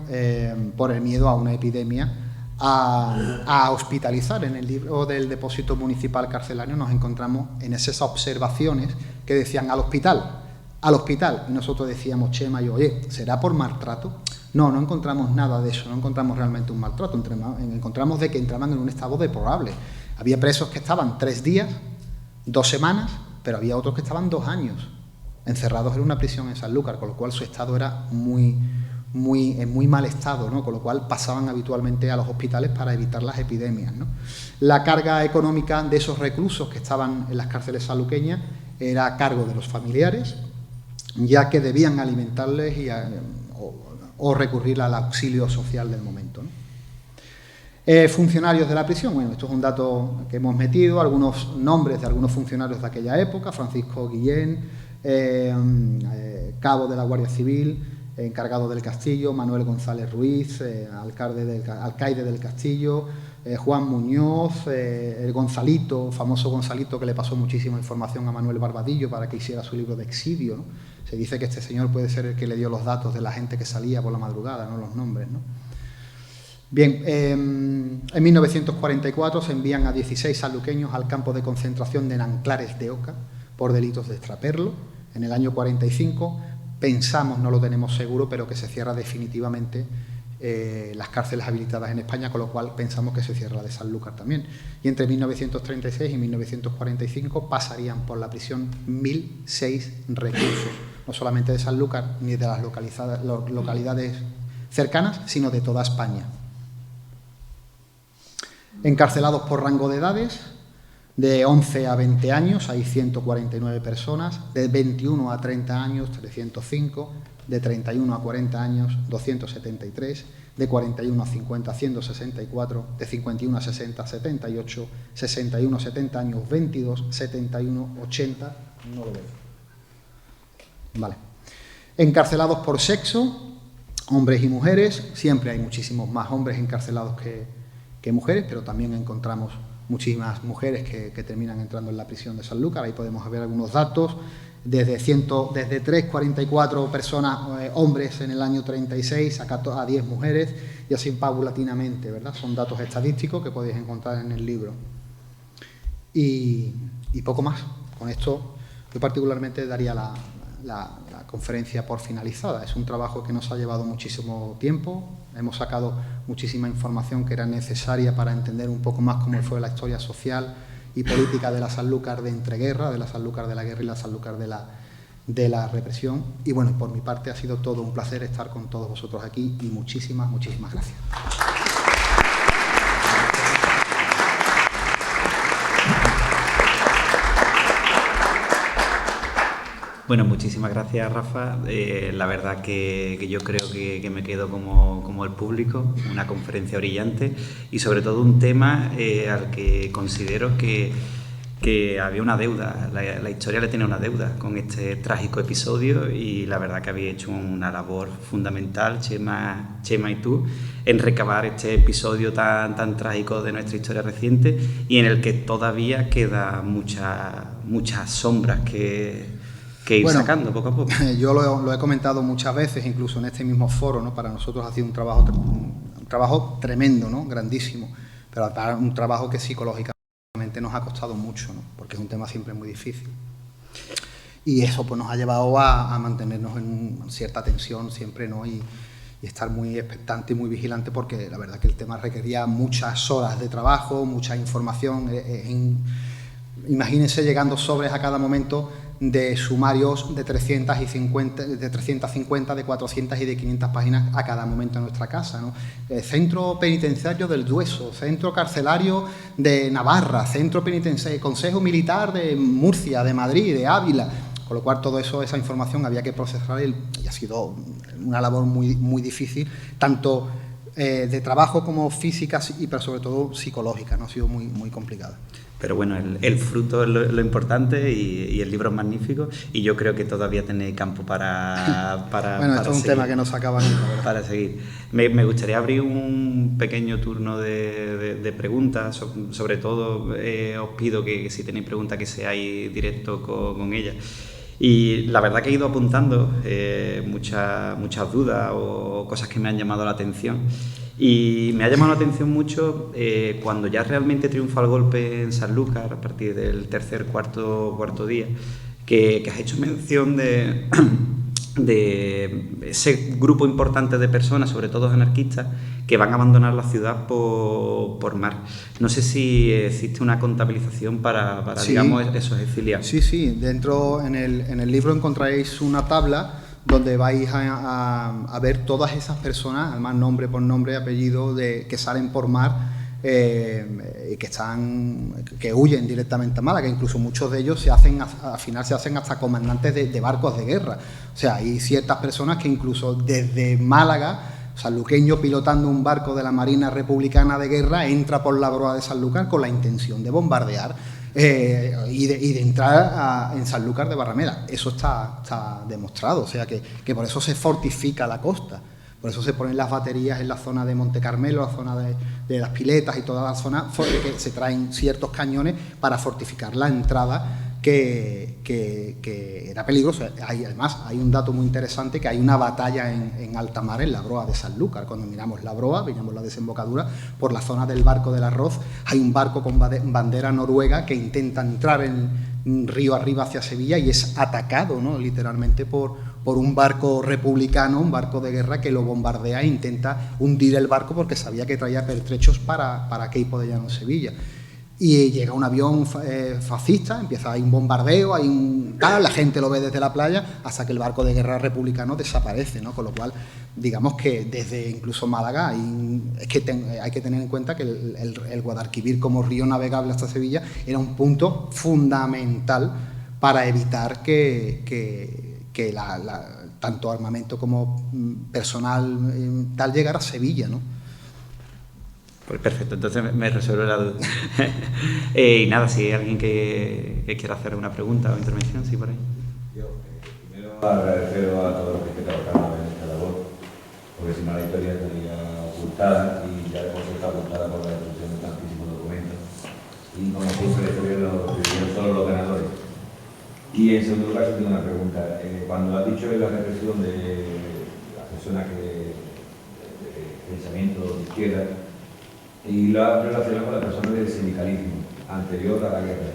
por el miedo a una epidemia, a hospitalizar. En el libro del depósito municipal carcelario nos encontramos en esas observaciones que decían al hospital, y nosotros decíamos, Chema y yo, oye, ¿será por maltrato? No, no encontramos nada de eso, no encontramos realmente un maltrato, encontramos de que entraban en un estado deplorable. Había presos que estaban 3 días, 2 semanas, pero había otros que estaban 2 años encerrados en una prisión en Sanlúcar, con lo cual su estado era en muy mal estado, ¿no? Con lo cual pasaban habitualmente a los hospitales para evitar las epidemias, ¿no? La carga económica de esos reclusos que estaban en las cárceles sanluqueñas era a cargo de los familiares, ya que debían alimentarles o recurrir al auxilio social del momento, ¿no? Funcionarios de la prisión, bueno, esto es un dato que hemos metido, algunos nombres de algunos funcionarios de aquella época: Francisco Guillén, cabo de la Guardia Civil, encargado del castillo; Manuel González Ruiz, alcaide del castillo; Juan Muñoz, el Gonzalito, famoso Gonzalito, que le pasó muchísima información a Manuel Barbadillo para que hiciera su libro de exilio, ¿no? Se dice que este señor puede ser el que le dio los datos de la gente que salía por la madrugada, no los nombres, ¿no? Bien, en 1944 se envían a 16 sanluqueños al campo de concentración de Nanclares de Oca por delitos de extraperlo. En el año 45 pensamos, no lo tenemos seguro, pero que se cierra definitivamente las cárceles habilitadas en España, con lo cual pensamos que se cierra la de Sanlúcar también. Y entre 1936 y 1945 pasarían por la prisión 1.006 reclusos, no solamente de Sanlúcar ni de las localidades cercanas, sino de toda España. Encarcelados por rango de edades, de 11 a 20 años hay 149 personas, de 21 a 30 años 305, de 31 a 40 años 273, de 41 a 50 164, de 51 a 60 78, 61 a 70 años 22, 71 80, no lo veo. Vale. Encarcelados por sexo, hombres y mujeres, siempre hay muchísimos más hombres encarcelados que mujeres, pero también encontramos muchísimas mujeres que terminan entrando en la prisión de Sanlúcar. Ahí podemos ver algunos datos, desde 344 personas, hombres en el año 36 a 10 mujeres, y así paulatinamente, ¿verdad? Son datos estadísticos que podéis encontrar en el libro. Y poco más. Con esto yo particularmente daría la conferencia por finalizada. Es un trabajo que nos ha llevado muchísimo tiempo. Hemos sacado muchísima información que era necesaria para entender un poco más cómo fue la historia social y política de la Sanlúcar de entreguerra, de la Sanlúcar de la guerra y la Sanlúcar de la represión. Y bueno, por mi parte ha sido todo un placer estar con todos vosotros aquí y muchísimas gracias. Bueno, muchísimas gracias, Rafa. La verdad que yo creo que me quedo como el público, una conferencia brillante y sobre todo un tema al que considero que que había una deuda, la historia le tenía una deuda con este trágico episodio, y la verdad que había hecho una labor fundamental, Chema y tú, en recabar este episodio tan trágico de nuestra historia reciente, y en el que todavía queda muchas sombras que ir sacando poco a poco. Yo lo he comentado muchas veces, incluso en este mismo foro, ¿no? Para nosotros ha sido un trabajo tremendo, ¿no? Grandísimo, pero un trabajo que psicológicamente nos ha costado mucho, ¿no? Porque es un tema siempre muy difícil. Y eso pues nos ha llevado a mantenernos en cierta tensión siempre, ¿no? Y estar muy expectante y muy vigilante, porque la verdad que el tema requería muchas horas de trabajo, mucha información. Imagínense llegando sobres a cada momento de sumarios de 350, de 400 y de 500 páginas a cada momento en nuestra casa, ¿no? Centro Penitenciario del Dueso, Centro Carcelario de Navarra, Centro Penitenciario, Consejo Militar de Murcia, de Madrid, de Ávila, con lo cual todo eso, esa información había que procesar y ha sido una labor muy difícil, tanto de trabajo como física, pero sobre todo psicológica, ¿no? Ha sido muy complicada. Pero bueno, el fruto es lo importante, y el libro es magnífico, y yo creo que todavía tenéis campo para bueno, esto es un tema que no se acaba nunca, ¿verdad? Para seguir. Me gustaría abrir un pequeño turno de preguntas, sobre todo os pido que si tenéis preguntas que seáis directos con ellas. Y la verdad que he ido apuntando muchas dudas o cosas que me han llamado la atención. Y me ha llamado la atención mucho cuando ya realmente triunfa el golpe en Sanlúcar, a partir del cuarto día, que has hecho mención de ese grupo importante de personas, sobre todo anarquistas, que van a abandonar la ciudad por mar. No sé si existe una contabilización para sí, digamos, esos exiliados. Sí. Dentro, en el libro encontraréis una tabla donde vais a ver todas esas personas, además nombre por nombre, apellido, que salen por mar y que huyen directamente a Málaga. Incluso muchos de ellos al final se hacen hasta comandantes de barcos de guerra. O sea, hay ciertas personas que incluso desde Málaga, sanluqueño pilotando un barco de la Marina Republicana de Guerra, entra por la proa de Sanlúcar con la intención de bombardear y de entrar en Sanlúcar de Barrameda. Eso está demostrado, o sea que por eso se fortifica la costa, por eso se ponen las baterías en la zona de Monte Carmelo, la zona de las Piletas y toda la zona, que se traen ciertos cañones para fortificar la entrada, que era peligroso. Además, hay un dato muy interesante, que hay una batalla en alta mar en la proa de Sanlúcar. Cuando miramos la proa, veíamos la desembocadura, por la zona del Barco del Arroz, hay un barco con bandera noruega que intenta entrar en río arriba hacia Sevilla y es atacado, ¿no? Literalmente por un barco republicano, un barco de guerra, que lo bombardea e intenta hundir el barco porque sabía que traía pertrechos para Queipo de Llano, Sevilla. Y llega un avión fascista, hay un bombardeo, la gente lo ve desde la playa, hasta que el barco de guerra republicano desaparece, ¿no? Con lo cual, digamos que desde incluso Málaga hay que tener en cuenta que el Guadalquivir como río navegable hasta Sevilla era un punto fundamental para evitar que tanto armamento como personal tal llegara a Sevilla, ¿no? Pues perfecto, entonces me resuelve la duda. Y nada, si hay alguien que quiera hacer una pregunta o intervención, sí, por ahí. Yo, primero agradecer a todos los que trabajaron en esta labor, porque si no la historia estaría ocultada, y ya de por sí está ocultada por la destrucción de tantísimos documentos. Y como siempre, la historia lo escribieron solo los ganadores. Y en segundo lugar, tengo una pregunta. Cuando has dicho en la represión de las personas de pensamiento de izquierda, y lo ha relacionado con la persona del sindicalismo anterior a la guerra.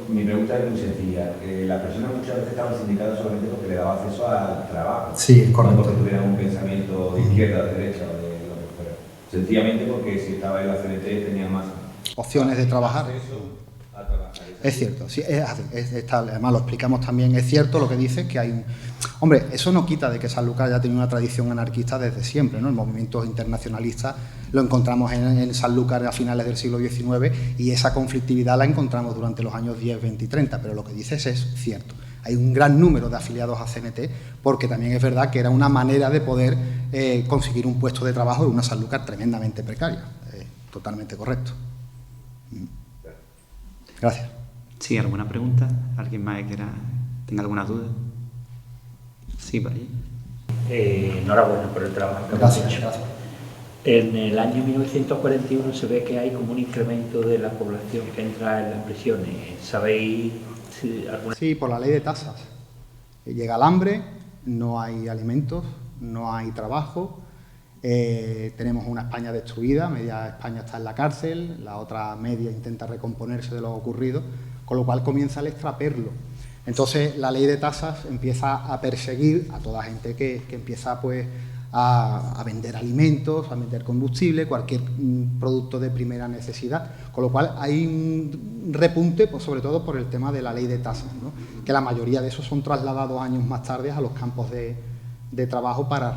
Mi pregunta es muy sencilla. Las personas muchas veces estaban sindicadas solamente porque le daba acceso al trabajo. Sí, correcto. No porque tuvieran un pensamiento de izquierda, de derecha o de lo que fuera. Sencillamente porque si estaba en la CNT tenía más opciones de trabajar. Es cierto, sí, además lo explicamos también, es cierto lo que dices, que hay hombre, eso no quita de que Sanlúcar ya tiene una tradición anarquista desde siempre, ¿no? El movimiento internacionalista lo encontramos en Sanlúcar a finales del siglo XIX, y esa conflictividad la encontramos durante los años 10, 20 y 30, pero lo que dices es cierto. Hay un gran número de afiliados a CNT, porque también es verdad que era una manera de poder conseguir un puesto de trabajo en una Sanlúcar tremendamente precaria. Totalmente correcto. Gracias. Sí, ¿alguna pregunta? ¿Alguien más que tenga alguna duda? Sí, por ahí. Enhorabuena por el trabajo que hemos hecho. Gracias. En el año 1941 se ve que hay como un incremento de la población que entra en las prisiones. ¿Sabéis si alguna? Sí, por la ley de tasas. Llega el hambre, no hay alimentos, no hay trabajo, tenemos una España destruida, media España está en la cárcel, la otra media intenta recomponerse de lo ocurrido, con lo cual comienza el extraperlo. Entonces la ley de tasas empieza a perseguir a toda gente que empieza pues a vender alimentos, a vender combustible, cualquier producto de primera necesidad, con lo cual hay un repunte, pues, sobre todo por el tema de la ley de tasas, ¿no? Que la mayoría de esos son trasladados años más tarde a los campos de trabajo para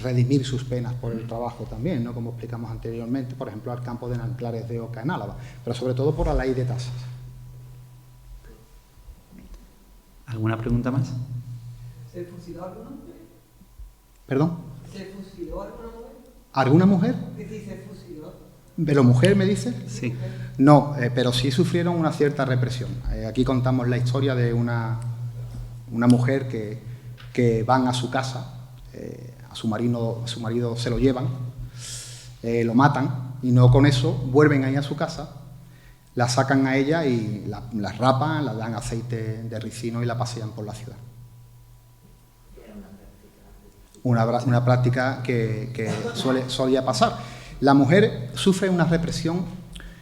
redimir sus penas por el trabajo también, ¿no? Como explicamos anteriormente, por ejemplo, al campo de Nanclares de Oca en Álava, pero sobre todo por la ley de tasas. ¿Alguna pregunta más? ¿Se fusiló alguna mujer? ¿Perdón? ¿Se fusiló alguna mujer? ¿Alguna mujer? ¿Qué dice fusiló? ¿Pero mujer me dice? Sí. No, pero sí sufrieron una cierta represión. Aquí contamos la historia de una mujer que van a su casa, a su marido se lo llevan, lo matan y no con eso vuelven ahí a su casa, la sacan a ella y la rapan, la dan aceite de ricino y la pasean por la ciudad. Una práctica que solía pasar. La mujer sufre una represión.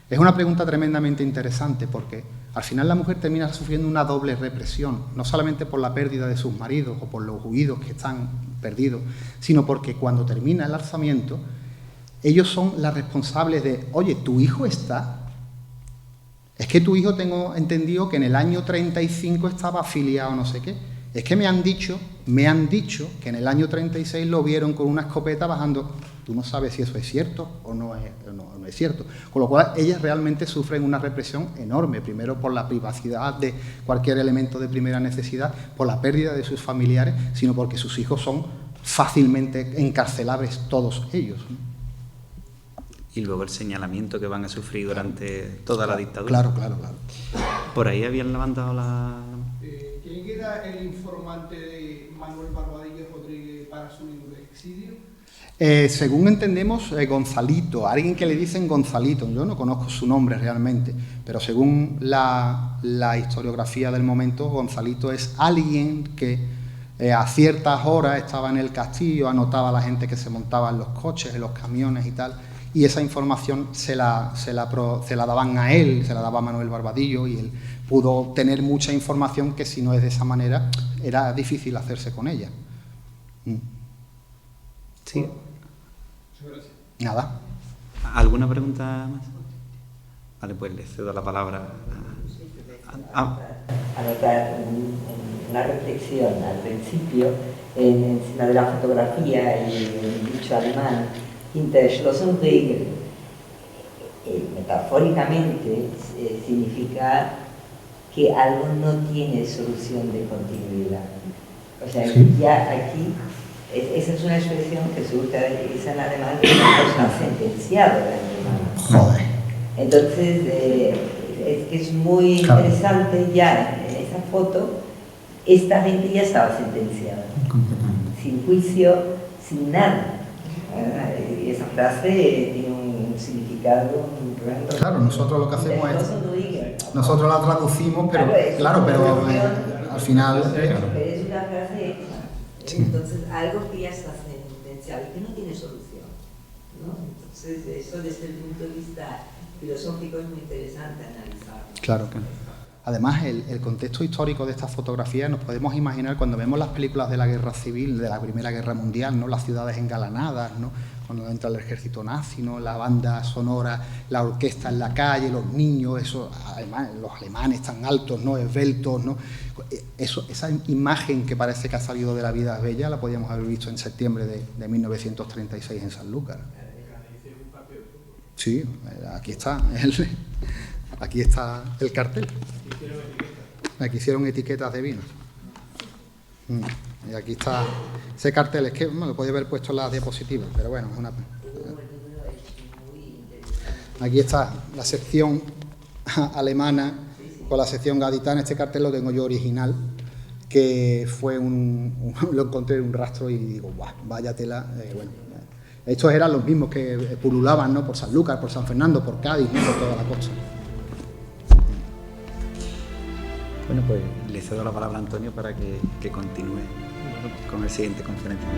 Es una pregunta tremendamente interesante porque al final la mujer termina sufriendo una doble represión, no solamente por la pérdida de sus maridos o por los huidos que están perdidos, sino porque cuando termina el alzamiento, ellos son las responsables de, oye, ¿tu hijo está? Es que tu hijo, tengo entendido que en el año 35 estaba afiliado no sé qué. Es que me han dicho que en el año 36 lo vieron con una escopeta bajando. Tú no sabes si eso es cierto o no es cierto. Con lo cual, ellas realmente sufren una represión enorme, primero por la privacidad de cualquier elemento de primera necesidad, por la pérdida de sus familiares, sino porque sus hijos son fácilmente encarcelables todos ellos, ¿no? Y luego el señalamiento que van a sufrir durante toda la dictadura. Claro. Por ahí habían levantado la... ¿Quién era el informante de Manuel Barbadillo Rodríguez para su libro Exilio? Según entendemos, Gonzalito, alguien que le dicen Gonzalito, yo no conozco su nombre realmente, pero según la historiografía del momento, Gonzalito es alguien que a ciertas horas estaba en el castillo, anotaba a la gente que se montaba en los coches, en los camiones y tal, y esa información se la daban a él, se la daba a Manuel Barbadillo, y él pudo tener mucha información que si no es de esa manera era difícil hacerse con ella. Sí. Nada. ¿Alguna pregunta más? Vale, pues le cedo la palabra Anotar una reflexión al principio encima de la fotografía y el dicho alemán Hinterschlossen metafóricamente significa que algo no tiene solución de continuidad. O sea, ¿sí? Ya aquí, esa es una expresión que se usa en alemán, que no está sentenciado en alemán. Joder. Entonces, es muy interesante ya en esa foto, esta gente ya estaba sentenciada, sin juicio, sin nada. Y esa frase tiene un significado. Claro, nosotros lo que hacemos es... Nosotros la traducimos, pero claro, pero al final... Es una frase hecha. Entonces, algo que ya está sentenciado y que no tiene solución, ¿no? Entonces, eso desde el punto de vista filosófico es muy interesante analizarlo. Claro. Además, el contexto histórico de estas fotografías nos podemos imaginar cuando vemos las películas de la Guerra Civil, de la Primera Guerra Mundial, ¿no? Las ciudades engalanadas, ¿no? Cuando entra el ejército nazi, ¿no? La banda sonora, la orquesta en la calle, los niños, eso, además, los alemanes tan altos, ¿no? Esbeltos, ¿no? Esa imagen que parece que ha salido de La vida es bella la podíamos haber visto en septiembre de 1936 en Sanlúcar. Sí, aquí está el cartel. Aquí hicieron etiquetas de vinos. Y aquí está ese cartel. Es que me lo podía haber puesto en las diapositivas, pero bueno, es una... Aquí está la sección alemana con la sección gaditana. Este cartel lo tengo yo original, que fue lo encontré en un rastro y digo, ¡guau! Vaya tela. Bueno, estos eran los mismos que pululaban, ¿no?, por Sanlúcar, por San Fernando, por Cádiz, ¿no?, por toda la costa. Bueno, pues le cedo la palabra a Antonio para que continúe con el siguiente conferencia.